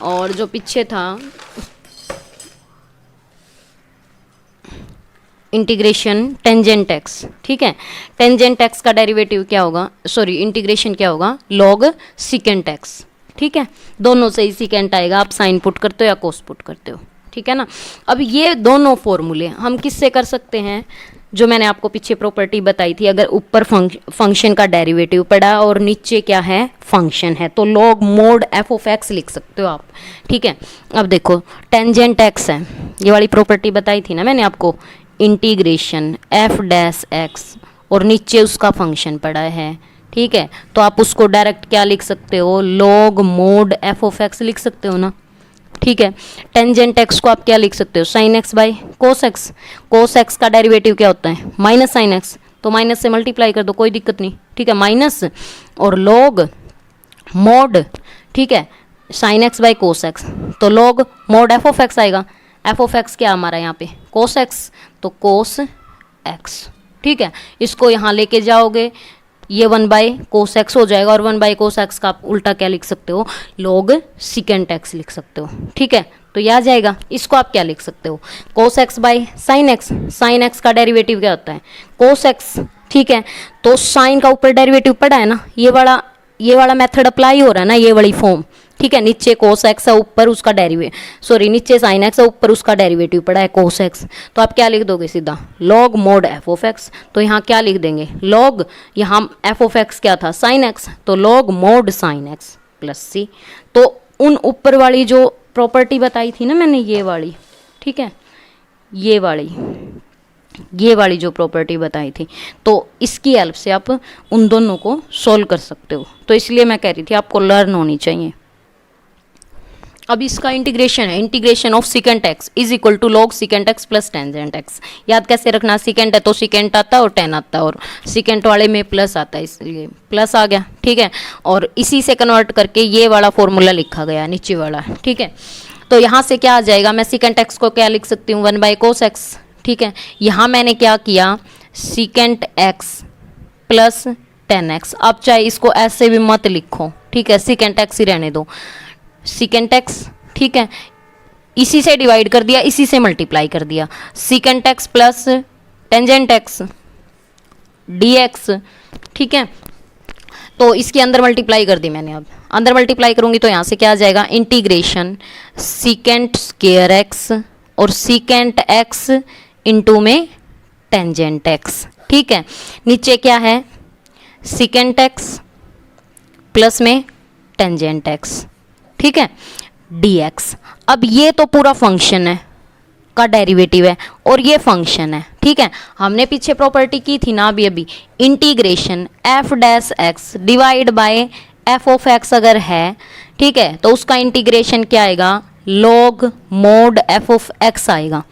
और जो पीछे था इंटीग्रेशन टेंजेंट एक्स, ठीक है, टेंजेंट एक्स का डेरिवेटिव क्या होगा, सॉरी इंटीग्रेशन क्या होगा, लॉग सिकेंट एक्स, ठीक है। दोनों से ही सिकेंट आएगा, आप साइन पुट करते हो या कोस पुट करते हो, ठीक है ना। अब ये दोनों फॉर्मूले हम किससे कर सकते हैं, जो मैंने आपको पीछे प्रॉपर्टी बताई थी, अगर ऊपर फंक्शन का डेरिवेटिव पड़ा और नीचे क्या है, फंक्शन है, तो log mod f of x लिख सकते हो आप, ठीक है। अब देखो टेंजेंट एक्स है, ये वाली प्रॉपर्टी बताई थी ना मैंने आपको, इंटीग्रेशन एफ डैश एक्स और नीचे उसका फंक्शन पड़ा है, ठीक है। तो आप उसको डायरेक्ट क्या लिख सकते हो, log mod f of x लिख सकते हो ना, ठीक है। टेंजेंट एक्स को आप क्या लिख सकते हो, sign x by cos x, cos x का डेरिवेटिव क्या होता है, माइनस साइन एक्स, तो माइनस से मल्टीप्लाई कर दो, कोई दिक्कत नहीं, ठीक है, माइनस और लॉग मोड, ठीक है, sine x by cos x, तो log mod f of x आएगा, एफ ऑफ एक्स क्या हमारा यहाँ पे कोस एक्स, तो कोस एक्स, ठीक है। इसको यहाँ लेके जाओगे, ये 1/cos x हो जाएगा और 1/cos x का आप उल्टा क्या लिख सकते हो, log secant x लिख सकते हो, ठीक है। तो ये आ जाएगा, इसको आप क्या लिख सकते हो, cos x by sine x, sign x का डेरिवेटिव क्या होता है, cos x, ठीक है। तो साइन का ऊपर डेरिवेटिव पड़ा है ना, ये वाला मेथड अप्लाई हो रहा है ना, ये वाली फॉर्म, ठीक है। नीचे cos x है, ऊपर उसका नीचे sin x है, ऊपर उसका डेरिवेटिव पड़ा है cos x, तो आप क्या लिख दोगे सीधा, log mode f of x, तो यहाँ क्या लिख देंगे, log, यहाँ f ऑफ x क्या था, sin x, तो log mode sin x plus c। तो उन ऊपर वाली जो प्रॉपर्टी बताई थी ना मैंने, ये वाली, ठीक है, ये वाली जो प्रॉपर्टी बताई थी, तो इसकी हेल्प से आप उन दोनों को सोल्व कर सकते हो। तो इसलिए मैं कह रही थी आपको लर्न होनी चाहिए। अब इसका इंटीग्रेशन है, integration of secant x is equal to log secant x plus tangent x. याद कैसे रखना, सिकेंट है तो सिकेंट आता है और टेन आता है, और सिकेंट वाले में प्लस आता है, इसलिए प्लस आ गया, ठीक है। और इसी से कन्वर्ट करके ये वाला फॉर्मूला लिखा गया नीचे वाला, ठीक है। तो यहाँ से क्या आ जाएगा, मैं सिकेंट एक्स को क्या लिख सकती हूँ, 1/cos x, ठीक है। यहाँ मैंने क्या किया, सिकेंट एक्स प्लस 10x, अब चाहे इसको ऐसे भी मत लिखो, ठीक है, सिकेंट एक्स ही रहने दो, सिकेंट एक्स, ठीक है, इसी से डिवाइड कर दिया, इसी से मल्टीप्लाई कर दिया, secant x plus tangent x dx, ठीक है। तो इसके अंदर मल्टीप्लाई कर दी मैंने, अब अंदर मल्टीप्लाई करूंगी तो यहाँ से क्या आ जाएगा, इंटीग्रेशन सिकेंट स्क्वायर एक्स और सिकेंट एक्स इंटू में टेंजेंट एक्स, ठीक है। नीचे क्या है, सिकेंट एक्स प्लस में टेंजेंट एक्स, ठीक है, dx। अब ये तो पूरा फंक्शन है का डेरिवेटिव है और ये फंक्शन है, ठीक है। हमने पीछे प्रॉपर्टी की थी ना अभी, integration f dash x divide bye f of x अगर है, ठीक है, तो उसका इंटीग्रेशन क्या आएगा, log mode f of x आएगा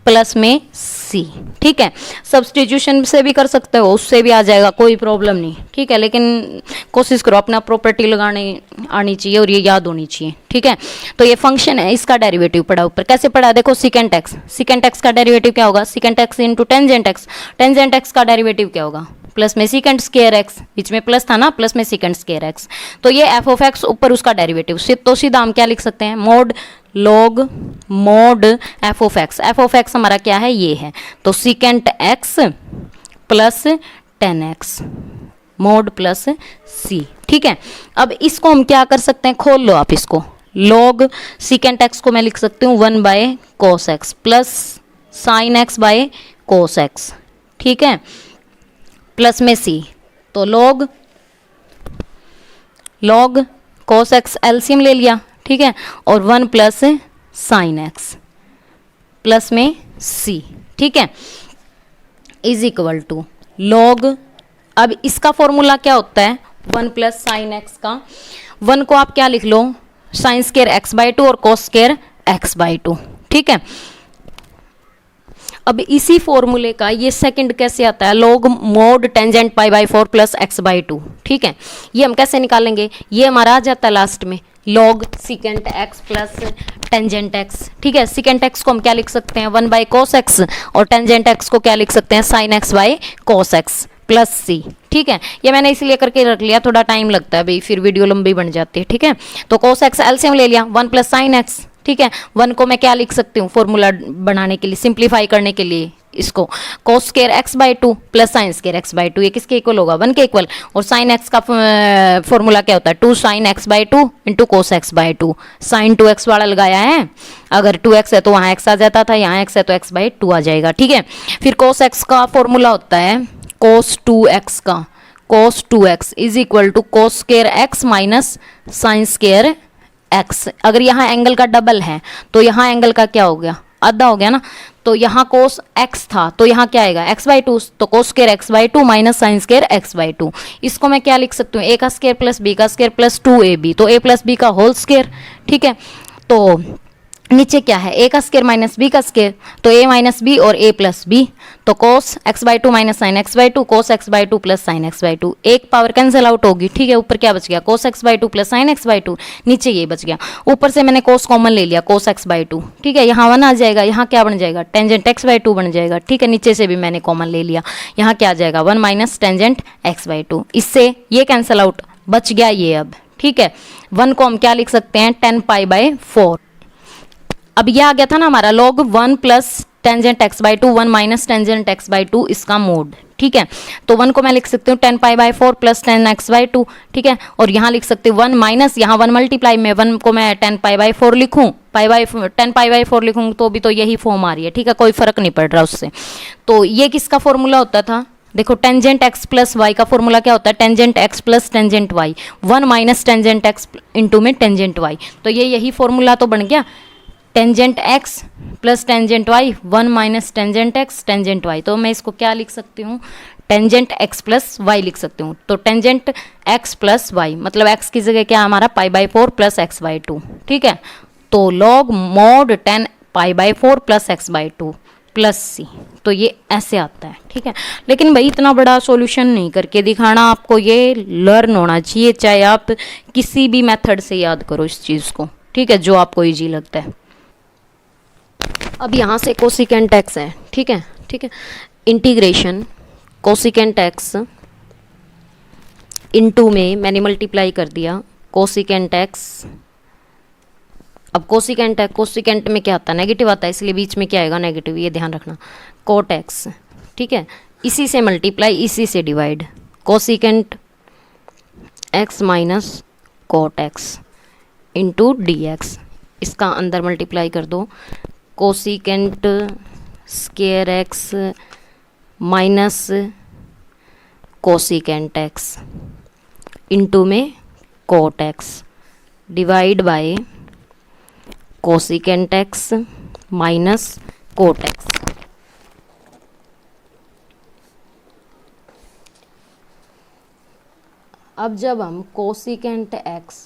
प्लस में सी। ठीक है, सब्स्टिट्यूशन से भी कर सकते हो, उससे भी आ जाएगा, कोई प्रॉब्लम नहीं। ठीक है, लेकिन कोशिश करो अपना प्रॉपर्टी लगाने आनी चाहिए और ये याद होनी चाहिए। ठीक है, तो ये फंक्शन है, इसका डेरिवेटिव पढ़ा ऊपर। कैसे पढ़ा, देखो सिकेंट एक्स का डेरिवेटिव क्या होगा, secant x into tangent x का डेरिवेटिव क्या होगा, प्लस में सिकेंट स्क्वायर एक्स, बीच में प्लस था ना, प्लस में सिकेंट स्क्वायर एक्स। तो ये एफ ऑफ एक्स ऊपर उसका डेरिवेटिव, तो सीधा हम क्या लिख सकते हैं, mod log mod f of x हमारा क्या है, ये है, तो secant x plus tan x mod plus C. ठीक है, अब इसको हम क्या कर सकते हैं, खोल लो आप इसको, लॉग सिकेंट एक्स को मैं लिख सकती हूँ 1 bye cos x plus sine x bye cos x. ठीक है, प्लस में सी, तो लॉग कोस एक्स एलसीएम ले लिया। ठीक है, और 1 प्लस साइन एक्स प्लस में सी। ठीक है, इज इक्वल टू लॉग, अब इसका फॉर्मूला क्या होता है, 1 प्लस साइन एक्स का, 1 को आप क्या लिख लो, साइन स्क्वायर एक्स बाई 2 और कोस स्क्वायर एक्स बाई 2। ठीक है, अब इसी फॉर्मूले का ये सेकंड कैसे आता है, log mod tangent pi by 4 plus x by 2। ठीक है, ये हम कैसे निकालेंगे, ये हमारा आ जाता है लास्ट में log secant x plus tangent x. ठीक है, सिकेंट एक्स को हम क्या लिख सकते हैं, 1 बाई कोस एक्स, और टेंजेंट एक्स को क्या लिख सकते हैं, sine x by cos x plus C. ठीक है, ये मैंने इसलिए करके रख लिया, थोड़ा टाइम लगता है भाई, फिर वीडियो लंबी बन जाती है। ठीक है, तो कोस एक्स एलसीएम ले लिया, 1 प्लस साइन एक्स। ठीक है, 1 को मैं क्या लिख सकती हूँ, फॉर्मूला बनाने के लिए, सिंप्लीफाई करने के लिए, इसको कोस square x by 2 plus sine square x by 2, ये किसके इक्वल होगा, 1 के इक्वल। और साइन एक्स का फॉर्मूला क्या होता है, 2 sine x by 2 into cos x by 2, sine 2x वाला लगाया है, अगर 2x है तो वहाँ x आ जाता था, यहाँ x है तो x बाई 2 आ जाएगा। ठीक है, फिर कोस एक्स का फॉर्मूला होता है कोस 2x का, cos 2x is equal to cos square x minus sine square x. अगर यहाँ एंगल का डबल है तो यहाँ एंगल का क्या हो गया, आधा हो गया ना, तो यहाँ कोस एक्स था तो यहाँ क्या आएगा, एक्स बाई 2, तो cos square x by 2 minus sine square x by 2। इसको मैं क्या लिख सकती हूँ, ए का स्क्वायर प्लस बी का स्क्वायर प्लस 2ab, तो a प्लस बी का होल स्क्वायर। ठीक है, तो नीचे क्या है, ए का स्क्वायर माइनस बी का स्क्वायर, तो a माइनस बी और a प्लस बी, तो cos x by 2 minus sign x by 2, cos x by 2 plus sign x by 2, एक पावर कैंसिल आउट होगी। ठीक है, ऊपर क्या बच गया, कोस x by 2 plus sign x by 2, नीचे ये बच गया, ऊपर से मैंने कोस कॉमन ले लिया, कोस एक्स बाई 2। ठीक है, यहाँ 1 आ जाएगा, यहाँ क्या बन जाएगा, टेंजेंट एक्स बाई 2 बन जाएगा। ठीक है, नीचे से भी मैंने कॉमन ले लिया, यहाँ क्या आ जाएगा, 1 माइनस टेंजेंट एक्स बाई 2, इससे ये कैंसिल आउट, बच गया ये अब। ठीक है, 1 को हम क्या लिख सकते हैं, 10 पाई बाई 4। अब ये आ गया था ना हमारा log 1 plus tangent x by 2, 1 minus tangent x by 2, इसका मोड। ठीक है, तो 1 को मैं लिख सकती हूँ 10 pi by 4 plus 10 x by 2। ठीक है, और यहाँ लिख सकती हूँ 1 माइनस, यहाँ 1 मल्टीप्लाई में 1 को मैं 10 पाई बाई 4 लिखूँ, 10 पाई बाई 4 लिखूँ तो भी तो यही फॉर्म आ रही है। ठीक है, कोई फर्क नहीं पड़ रहा उससे। तो ये किसका फॉर्मूला होता था, देखो टेंजेंट एक्स प्लस वाई का फॉर्मूला क्या होता है, tangent x plus tangent y, 1 minus tangent x into में टेंजेंट वाई, तो ये यही फॉर्मूला तो बन गया, tangent x plus tangent y, 1 minus tangent x tangent y. तो मैं इसको क्या लिख सकती हूँ, टेंजेंट एक्स प्लस वाई लिख सकती हूँ। तो टेंजेंट एक्स प्लस वाई मतलब एक्स की जगह क्या हमारा pi by 4 plus x by 2। ठीक है, तो log mod 10 pi by 4 plus x by 2 plus C, तो ये ऐसे आता है। ठीक है, लेकिन भाई इतना बड़ा सॉल्यूशन नहीं करके दिखाना, आपको ये लर्न होना चाहिए, चाहे आप किसी भी मेथड से याद करो इस चीज़ को। ठीक है, जो आपको इजी लगता है। अब यहाँ से कोसिकेंट एक्स है। ठीक है, ठीक है, इंटीग्रेशन कोसिकेंट एक्स इनटू में मैंने मल्टीप्लाई कर दिया कोसिकेंट एक्स। अब कोसिकेंट में क्या आता है, नेगेटिव आता है, इसलिए बीच में क्या आएगा, नेगेटिव, ये ध्यान रखना, कोट एक्स। ठीक है, इसी से मल्टीप्लाई, इसी से divide, cosecant x minus cot x into d x, इसका अंदर मल्टीप्लाई कर दो, cosecant square x minus cosecant x into में cot x divide by cosecant x minus cot x. अब जब हम cosecant x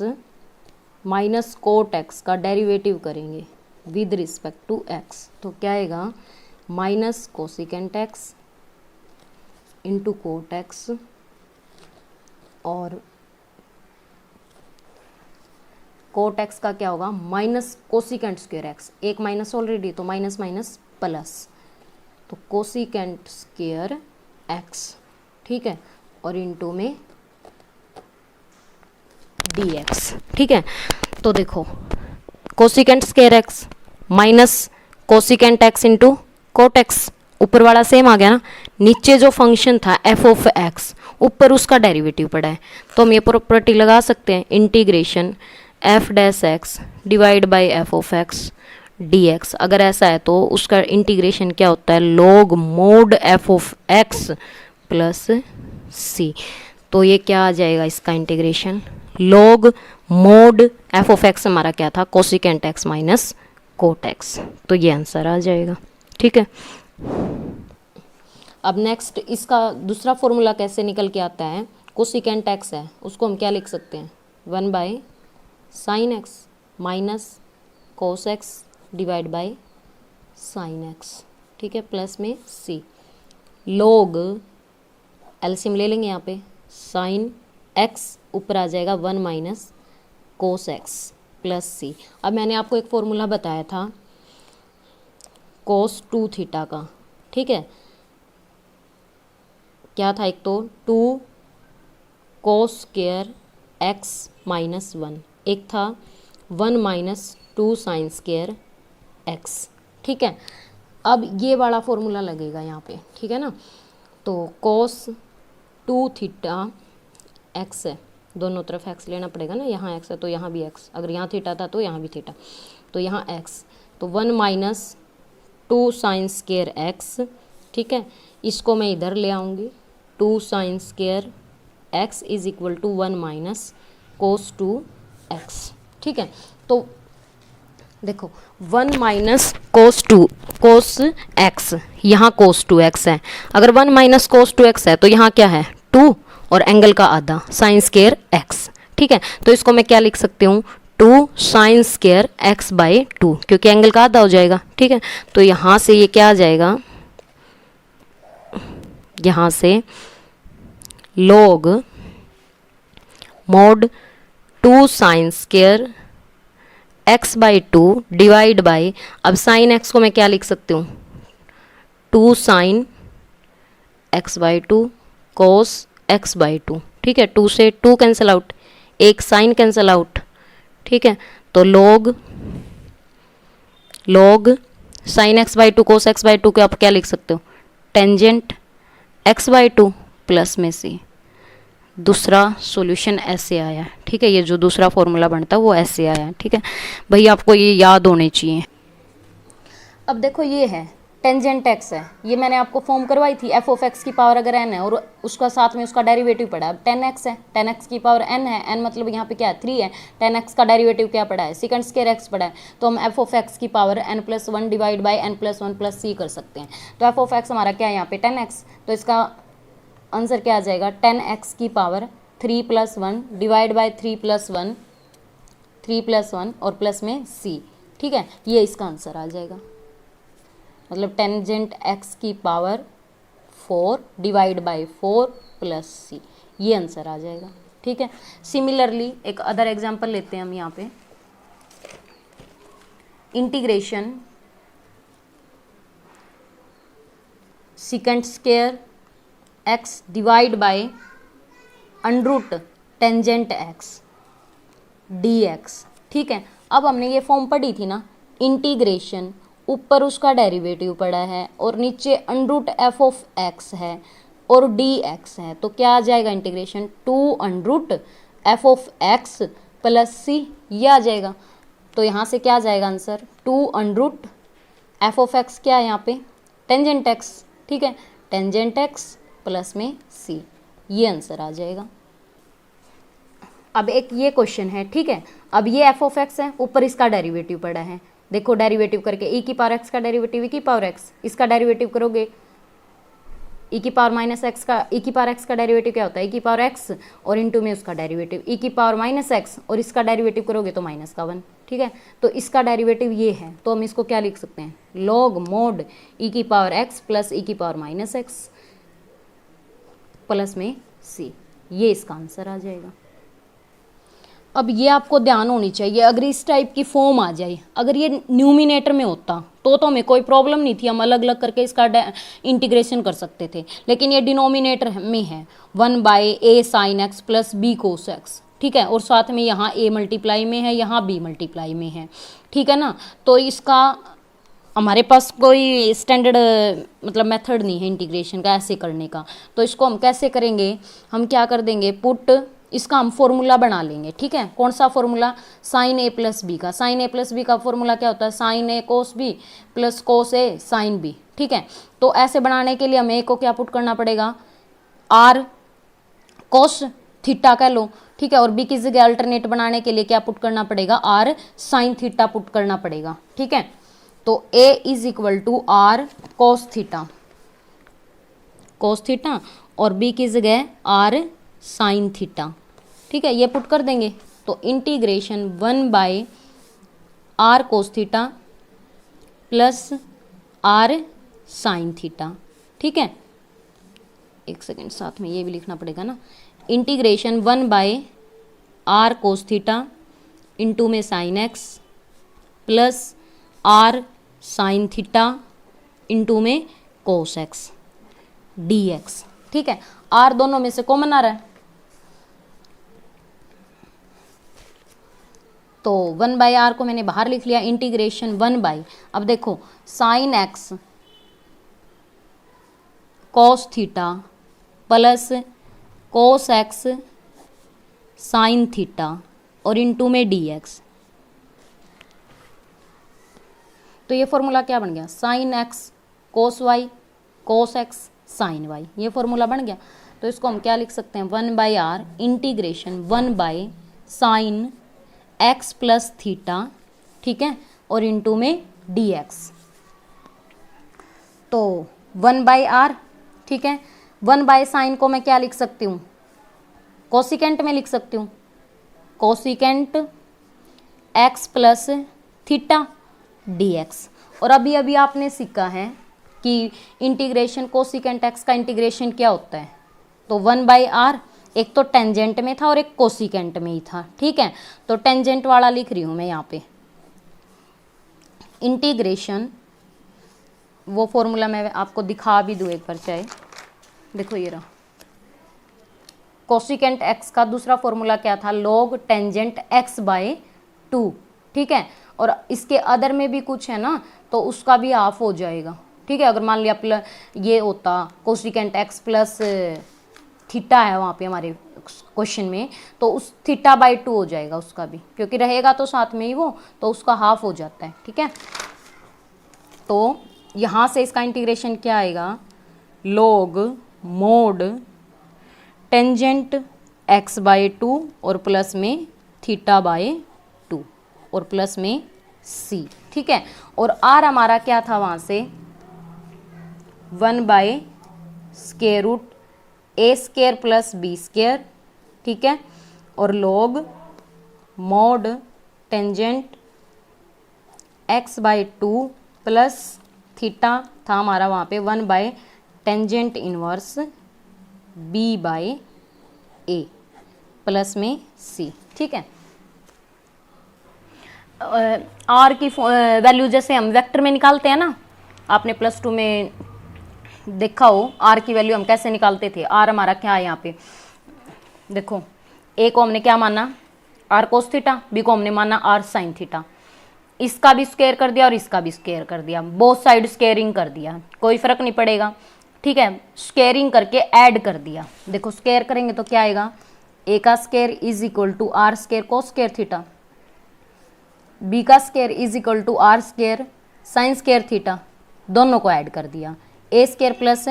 minus cot x का डेरिवेटिव करेंगे विद रिस्पेक्ट टू एक्स, तो क्या आएगा, minus cosecant x into cot x और कोट एक्स का क्या होगा माइनस कोसिकेंट स्क्वायर एक्स, एक माइनस ऑलरेडी तो माइनस माइनस प्लस, तो कोसिकेंट स्क्वायर एक्स, ठीक है, और इंटू में डी एक्स, ठीक है। तो देखो cosecant square x minus cosecant x into cot x, ऊपर वाला सेम आ गया ना, नीचे जो फंक्शन था एफ ऑफ एक्स ऊपर उसका डेरिवेटिव पड़ा है, तो हम ये प्रॉपर्टी लगा सकते हैं integration f dash x divide by f of x d x. अगर ऐसा है तो उसका इंटीग्रेशन क्या होता है log mod f of x plus C, तो ये क्या आ जाएगा इसका integration log mod f of x हमारा क्या था cosecant x minus cot x, तो ये आंसर आ जाएगा, ठीक है। अब नेक्स्ट इसका दूसरा फॉर्मूला कैसे निकल के आता है, कोसिकेंट एक्स है उसको हम क्या लिख सकते हैं 1 by sine x minus cos x divide by sine x, ठीक है, प्लस में सी, लॉग एलसीएम ले लेंगे यहाँ पे, साइन एक्स ऊपर आ जाएगा 1 माइनस कोस एक्स प्लस सी। अब मैंने आपको एक फॉर्मूला बताया था कोस 2 थीटा का, ठीक है, क्या था, एक तो 2 कोस स्क्वायर एक्स माइनस 1, एक था 1 माइनस 2 साइन स्क्वायर एक्स, ठीक है। अब ये वाला फॉर्मूला लगेगा यहाँ पे, ठीक है ना, तो कोस 2 थीटा एक्स है, दोनों तरफ एक्स लेना पड़ेगा ना, यहाँ एक्स है तो यहाँ भी एक्स, अगर यहाँ थीटा था तो यहाँ भी थीटा, तो यहाँ एक्स, तो 1 माइनस 2 साइन स्क्वायर एक्स, ठीक है, इसको मैं इधर ले आऊँगी 2 sine square x is equal to 1 minus cos 2 x, ठीक है। तो देखो 1 माइनस कोस एक्स, यहाँ कोस 2 एक्स है, अगर 1 माइनस कोस 2 एक्स है तो यहाँ क्या है 2 और एंगल का आधा साइन स्क्वायर एक्स, ठीक है, तो इसको मैं क्या लिख सकती हूँ 2 साइन स्क्वायर एक्स बाई 2, क्योंकि एंगल का आधा हो जाएगा, ठीक है। तो यहाँ से ये क्या आ जाएगा, यहाँ से log mode 2 sine square x by 2 divide by, अब साइन एक्स को मैं क्या लिख सकती हूँ 2 sine x by 2 cos x by 2, ठीक है, 2 से 2 कैंसिल आउट, एक साइन कैंसिल आउट, ठीक है, तो log sign x by 2 cos x by 2 को आप क्या लिख सकते हो टेंजेंट एक्स बाई 2 प्लस में सी, दूसरा सॉल्यूशन ऐसे आया, ठीक है, ये जो दूसरा फॉर्मूला बनता है वो ऐसे आया, ठीक है भाई, आपको ये याद होने चाहिए। अब देखो ये है टेंजेंट एक्स है, ये मैंने आपको फॉर्म करवाई थी एफ ऑफ एक्स की पावर अगर एन है और उसका साथ में उसका डेरिवेटिव पड़ा है, अब 10x है, 10x की पावर n है, n मतलब यहाँ पे क्या है 3 है, 10x का डेरिवेटिव क्या पड़ा है सेकंड स्क्वायर एक्स पड़ा है, तो हम एफ ऑफ एक्स की power n+1 divide by n+1 plus C कर सकते हैं, तो एफ ऑफ एक्स हमारा क्या है यहाँ पे 10x, तो इसका आंसर क्या आ जाएगा 10x की पावर 3+1 डिवाइड बाई 3+1 और प्लस में c, ठीक है, ये इसका आंसर आ जाएगा, मतलब टेंजेंट x की power 4 divide by 4 plus C, ये आंसर आ जाएगा, ठीक है। सिमिलरली एक अदर एग्जांपल लेते हैं हम यहाँ पे, integration second square x divide by under root tangent x d x, ठीक है। अब हमने ये फॉर्म पढ़ी थी ना, इंटीग्रेशन ऊपर उसका डेरिवेटिव पड़ा है और नीचे अंडरूट एफ ऑफ एक्स है और डी एक्स है, तो क्या आ जाएगा integration 2 under root f of x plus C, ये आ जाएगा, तो यहाँ से क्या आ जाएगा answer 2 under root f of x क्या है यहाँ पे टेंजेंट एक्स, ठीक है, टेंजेंट एक्स प्लस में सी, ये आंसर आ जाएगा। अब एक ये क्वेश्चन है, ठीक है, अब ये एफ ऑफ एक्स है, ऊपर इसका डेरिवेटिव पड़ा है, देखो डेरिवेटिव करके e की पावर x का डेरिवेटिव e की पावर x, इसका डेरिवेटिव करोगे e की पावर माइनस एक्स का, e की पावर x का डेरिवेटिव क्या होता है e की पावर x और इंटू में उसका डेरिवेटिव e की पावर माइनस एक्स और इसका डेरिवेटिव करोगे तो माइनस का 1, ठीक ठीक है। तो इसका डेरिवेटिव ये है, तो हम इसको क्या लिख सकते हैं, लॉग मोड ई की पावर एक्स प्लस ई की पावर माइनस एक्स प्लस में सी, ये इसका आंसर आ जाएगा। अब ये आपको ध्यान होनी चाहिए, अगर इस टाइप की फॉर्म आ जाए, अगर ये न्यूमिनेटर में होता तो हमें कोई प्रॉब्लम नहीं थी, हम अलग अलग करके इसका इंटीग्रेशन कर सकते थे, लेकिन ये डिनोमिनेटर में है 1/a sin x plus b cos x, ठीक है, और साथ में यहाँ a मल्टीप्लाई में है, यहाँ b मल्टीप्लाई में है, ठीक है ना। तो इसका हमारे पास कोई स्टैंडर्ड मतलब मेथड नहीं है इंटीग्रेशन का ऐसे करने का, तो इसको हम कैसे करेंगे, हम क्या कर देंगे, पुट इसका हम फॉर्मूला बना लेंगे, ठीक है। कौन सा फॉर्मूला, साइन ए प्लस बी का। साइन ए प्लस बी का फॉर्मूला क्या होता है, साइन ए कोस बी प्लस कोस ए साइन बी, ठीक है। तो ऐसे बनाने के लिए हमें ए को क्या पुट करना पड़ेगा, आर कोस थीटा कह लो, ठीक है, और बी की जगह अल्टरनेट बनाने के लिए क्या पुट करना पड़ेगा, आर साइन थीटा पुट करना पड़ेगा, ठीक है। तो A is equal to R cos theta और बी की जगह आर साइन थीटा, ठीक है, ये पुट कर देंगे। तो integration 1/r cos theta plus are sine theta, ठीक है। एक सेकेंड, साथ में ये भी लिखना पड़ेगा ना, integration 1/r cos theta into में sine x plus are sine theta into में कोस एक्स डी एक्स, ठीक है। आर दोनों में से कॉमन आ रहा है, तो 1/r को मैंने बाहर लिख लिया, इंटीग्रेशन 1/, अब देखो sine x cos theta plus cos x sine theta और इंटू में डी एक्स, तो ये फॉर्मूला क्या बन गया, sine x cos y cos x sine y, ये फॉर्मूला बन गया। तो इसको हम क्या लिख सकते हैं, 1/r integration 1/ sign x plus theta, ठीक है, और इंटू में डी एक्स। तो 1/r, ठीक है, 1/ साइन को मैं क्या लिख सकती हूँ, कोसिकेंट में लिख सकती हूँ, cosecant x plus theta D x. और अभी अभी आपने सीखा है कि इंटीग्रेशन कोसिकेंट एक्स का इंटीग्रेशन क्या होता है, तो 1/r एक तो टेंजेंट में था और एक कोसिकेंट में ही था, ठीक है। तो टेंजेंट वाला लिख रही हूँ मैं यहाँ पे, इंटीग्रेशन, वो फॉर्मूला मैं आपको दिखा भी दूँ एक बार चाहे, देखो ये रहा, कोसिकेंट एक्स का दूसरा फॉर्मूला क्या था, लॉग टेंजेंट x/2, ठीक है। और इसके अदर में भी कुछ है ना, तो उसका भी हाफ हो जाएगा, ठीक है। अगर मान लिया ये होता कोसिकेंट एक्स प्लस थीटा है वहाँ पे हमारे क्वेश्चन में, तो उस थीटा/2 हो जाएगा उसका भी, क्योंकि रहेगा तो साथ में ही वो, तो उसका हाफ हो जाता है, ठीक है। तो यहाँ से इसका इंटीग्रेशन क्या आएगा, लॉग मोड टेंजेंट x/2 और प्लस में थीटा/2 और प्लस में c, ठीक है। और r हमारा क्या था वहाँ से, 1/√a² प्लस b², ठीक है, और log mod tangent x/2 plus theta था हमारा वहाँ पे 1/ टेंजेंट इनवर्स b/a प्लस में c, ठीक है। आर की वैल्यू जैसे हम वेक्टर में निकालते हैं ना, आपने +2 में देखा हो आर की वैल्यू हम कैसे निकालते थे। आर हमारा क्या है यहाँ पे, देखो ए को हमने क्या माना, आर कोस थीटा, बी को हमने माना आर साइन थीटा, इसका भी स्क्वायर कर दिया और इसका भी स्क्वायर कर दिया, बोथ साइड स्क्वायरिंग कर दिया, कोई फर्क नहीं पड़ेगा, ठीक है। स्क्वायरिंग करके ऐड कर दिया, देखो स्क्वायर करेंगे तो क्या आएगा, ए का square is equal to R square cos square theta, B का square is equal to R square sine square theta, दोनों को ऐड कर दिया, A square plus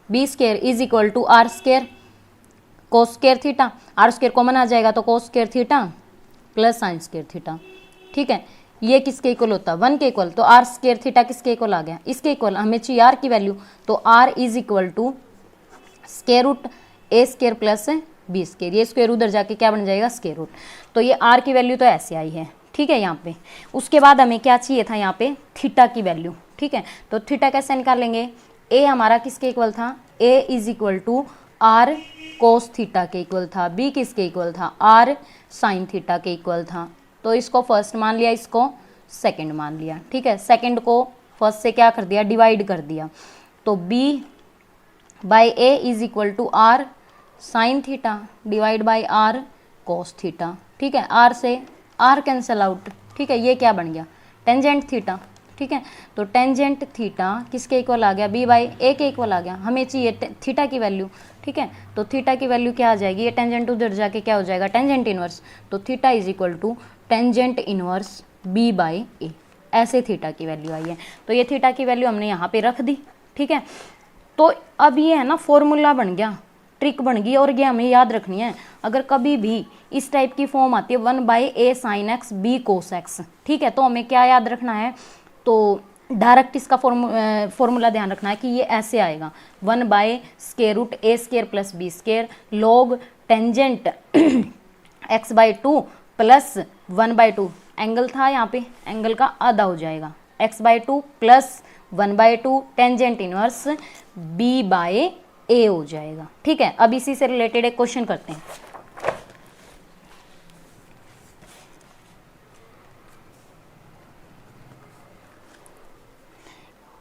B square is equal to R square cos square theta, R square common आ जाएगा तो cos square theta plus sine square theta, ठीक है। ये किसके इक्वल होता है, 1 के इक्वल, तो आर स्क्वायर थीटा किसके इक्वल आ गया, इसके इक्वल, हमें चाहिए आर की वैल्यू, तो r is equal to square root a square plus B square, ये स्क्वायर उधर जाके क्या बन जाएगा स्क्वायर रूट, तो ये आर की वैल्यू तो ऐसे आई है, ठीक है यहाँ पे। उसके बाद हमें क्या चाहिए था यहाँ पे, थीटा की वैल्यू, ठीक है। तो थीटा कैसे निकालेंगे, ए हमारा किसके इक्वल था, A is equal to R cos theta के इक्वल था, बी किसके इक्वल था, आर साइन थीटा के इक्वल था। तो इसको फर्स्ट मान लिया, इसको सेकंड मान लिया, ठीक है। सेकंड को फर्स्ट से क्या कर दिया, डिवाइड कर दिया। तो b by a is equal to r sine theta divide by r cos theta, ठीक है। आर से आर कैंसल आउट, ठीक है। ये क्या बन गया, टेंजेंट थीटा, ठीक है। तो टेंजेंट थीटा किसके इक्वल आ गया, बी बाई ए के इक्वल आ गया। हमें चाहिए थीटा की वैल्यू, ठीक है। तो थीटा की वैल्यू क्या आ जाएगी, ये टेंजेंट उधर जाके क्या हो जाएगा, टेंजेंट इनवर्स। तो theta is equal to tangent inverse B by A, ऐसे थीटा की वैल्यू आई है। तो ये थीटा की वैल्यू हमने यहाँ पे रख दी, ठीक है। तो अब ये है ना फॉर्मूला बन गया, ट्रिक बन गई, और ये हमें याद रखनी है। अगर कभी भी इस टाइप की फॉर्म आती है 1/a sin x b cos x, ठीक है, तो हमें क्या याद रखना है, तो डायरेक्ट इसका फॉर्मूला ध्यान रखना है कि ये ऐसे आएगा 1/√a² plus b² log tangent x/2 plus 1/2, angle था यहाँ पे, एंगल का आधा हो जाएगा, x/2 plus 1/2 tangent inverse b by a हो जाएगा, ठीक है। अब इसी से रिलेटेड एक क्वेश्चन करते हैं।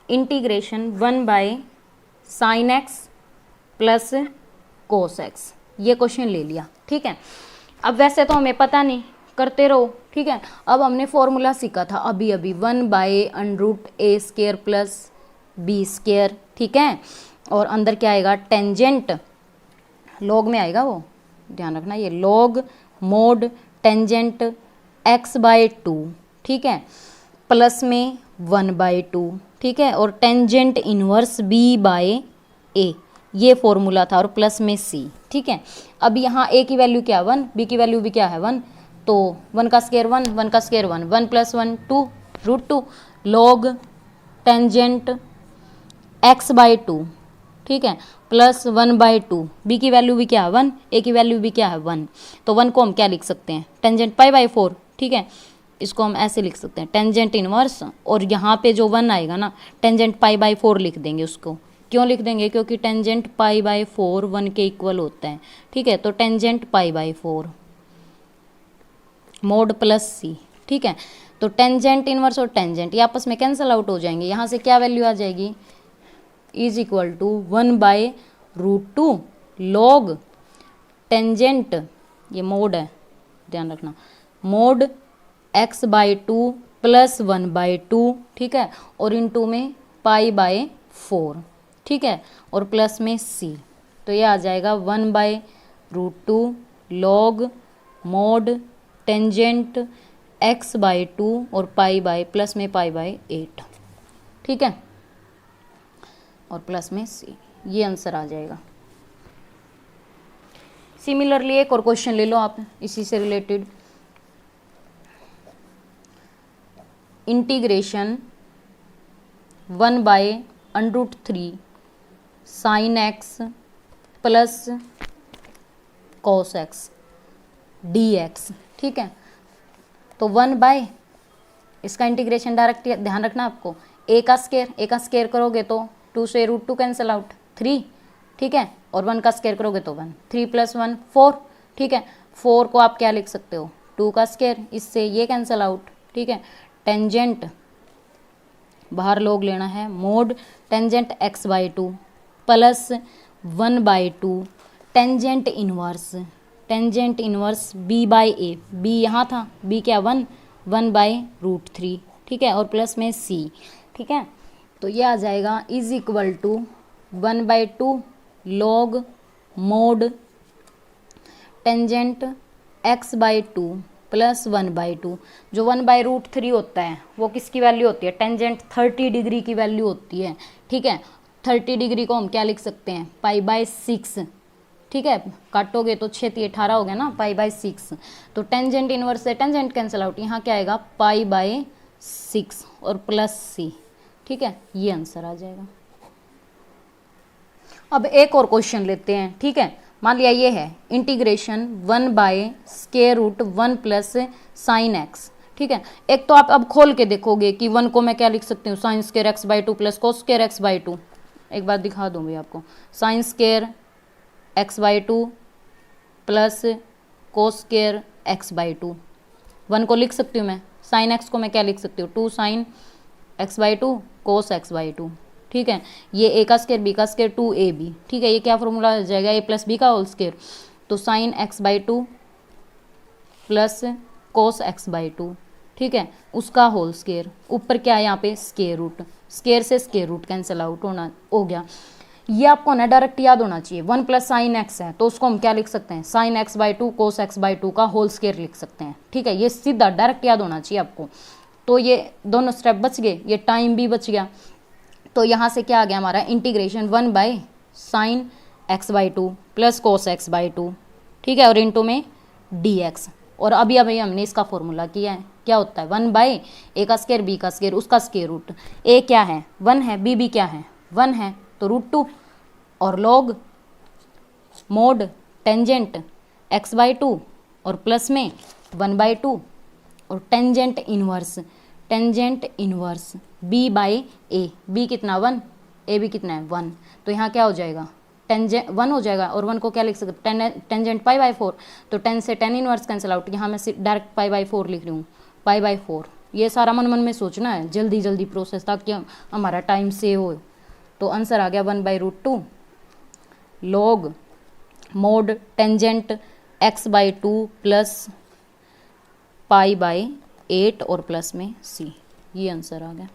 Integration 1/sin x plus cos x, ये क्वेश्चन ले लिया, ठीक है। अब वैसे तो हमें पता नहीं, करते रहो, ठीक है। अब हमने फॉर्मूला सीखा था अभी अभी 1/√a² प्लस b², ठीक है। और अंदर क्या आएगा, टेंजेंट लॉग में आएगा, वो ध्यान रखना, ये लॉग मोड टेंजेंट x/2, ठीक है, प्लस में 1/2, ठीक है, और tangent inverse b by a, ये फॉर्मूला था, और प्लस में c, ठीक है। अब यहाँ a की वैल्यू क्या है 1, b की वैल्यू भी क्या है 1, तो 1 का स्क्वायर 1, 1 का स्क्वायर 1, 1 + 1 2 √2 लॉग टेंजेंट x/2, ठीक है, प्लस 1/2, बी की वैल्यू भी क्या है 1, ए की वैल्यू भी क्या है 1। तो 1 को हम क्या लिख सकते हैं, टेंजेंट π/4, ठीक है। इसको हम ऐसे लिख सकते हैं टेंजेंट इनवर्स, और यहाँ पे जो 1 आएगा ना, टेंजेंट π/4 लिख देंगे उसको। क्यों लिख देंगे, क्योंकि टेंजेंट π/4 1 के इक्वल होता है, ठीक है। तो टेंजेंट π/4 मोड प्लस सी, ठीक है। तो टेंजेंट इनवर्स और टेंजेंट ये आपस में कैंसिल आउट हो जाएंगे। यहाँ से क्या वैल्यू आ जाएगी, is equal to 1/√2 log tangent, ये मोड है ध्यान रखना, मोड x/2 प्लस 1/2, ठीक है, और इनटू में π/4, ठीक है, और प्लस में c। तो ये आ जाएगा 1/√2 लॉग मोड टेंजेंट x/2 और प्लस में π/8, ठीक है, और प्लस में c, ये आंसर आ जाएगा। सिमिलरली एक और क्वेश्चन ले लो आप इसी से related. Integration 1/√3 sin x plus cos x dx, ठीक है। तो 1/ इसका इंटीग्रेशन डायरेक्ट ध्यान रखना आपको, a का स्क्वायर करोगे तो 2 से √2 कैंसिल आउट 3, ठीक है, और 1 का स्क्वायर करोगे तो 1, 3 + 1 4, ठीक है। 4 को आप क्या लिख सकते हो, 2 का स्क्वायर, इससे ये कैंसिल आउट, ठीक है। टेंजेंट बाहर लोग लेना है, mode tangent x/2 plus 1/2 tangent inverse b/a, b यहाँ था, b क्या 1/√3, ठीक है, और प्लस में c, ठीक है। तो ये आ जाएगा is equal to 1/2 log mod tangent x/2 plus 1/2, जो 1/√3 होता है वो किसकी वैल्यू होती है, टेंजेंट 30 डिग्री की वैल्यू होती है, ठीक है। 30 डिग्री को हम क्या लिख सकते हैं, π/6, ठीक है, काटोगे तो 6 × 18 हो गया ना, π/6। तो टेंजेंट इनवर्स से टेंजेंट कैंसिल आउट, यहाँ क्या आएगा π/6 और प्लस c, ठीक है, ये आंसर आ जाएगा। अब एक और क्वेश्चन लेते हैं, ठीक है। मान लिया ये है इंटीग्रेशन 1/√1 प्लस sin x, ठीक है। एक तो आप अब खोल के देखोगे कि 1 को मैं क्या लिख सकती हूँ, sign square x by two plus cos square x by to. एक बार दिखा दूँ भाई आपको, sign square x by two plus cos square x by to. 1 को लिख सकती हूँ मैं, साइन एक्स को मैं क्या लिख सकती हूँ, 2 sine x by to cos x by to. ठीक है, ये ए का स्क्वायर बी का स्क्वायर 2ab। ठीक है, ये क्या फॉर्मूला आ जाएगा, ए प्लस बी का होल स्क्वायर। तो sine x by two plus cos x by to, ठीक है, उसका होल स्क्वायर। ऊपर क्या है यहाँ पे, स्क्वायर रूट, स्क्वायर से स्क्वायर रूट कैंसिल आउट होना हो गया। ये आपको ना डायरेक्ट याद होना चाहिए, 1 प्लस साइन एक्स है तो उसको हम क्या लिख सकते हैं, sine x by to cos x by to का होल स्क्वायर लिख सकते हैं। ठीक है, ये सीधा डायरेक्ट याद होना चाहिए आपको। तो ये दोनों स्टेप बच गए, ये टाइम भी बच गया। तो यहाँ से क्या आ गया हमारा, integration 1 by sine x by two plus cos x by to. ठीक है, और इंटू में डी एक्स। और अभी अभी हमने इसका फॉर्मूला किया है, क्या होता है, 1 बाई ए का स्क्वायर बी का स्क्वायर उसका स्क्वायर रूट। ए क्या है 1 है, बी भी क्या है 1 है, तो √2 और log mod tangent x by two और प्लस में 1 बाई टू और tangent inverse B by a. B कितना 1, ए भी कितना है 1। तो यहाँ क्या हो जाएगा, टेंजेंट 1 हो जाएगा और 1 को क्या लिख सकते हैं, टेंजेंट पाई बाई 4। तो 10 से 10 इनवर्स कैंसिल आउट, यहाँ मैं डायरेक्ट पाई बाई 4 लिख रही हूँ, पाई बाई 4। ये सारा मन मन में सोचना है, जल्दी जल्दी प्रोसेस, ताकि हमारा टाइम सेव हो। तो आंसर आ गया 1 by √2 log mod tangent x by two plus pi by 8 और प्लस में सी। ये आंसर आ गया।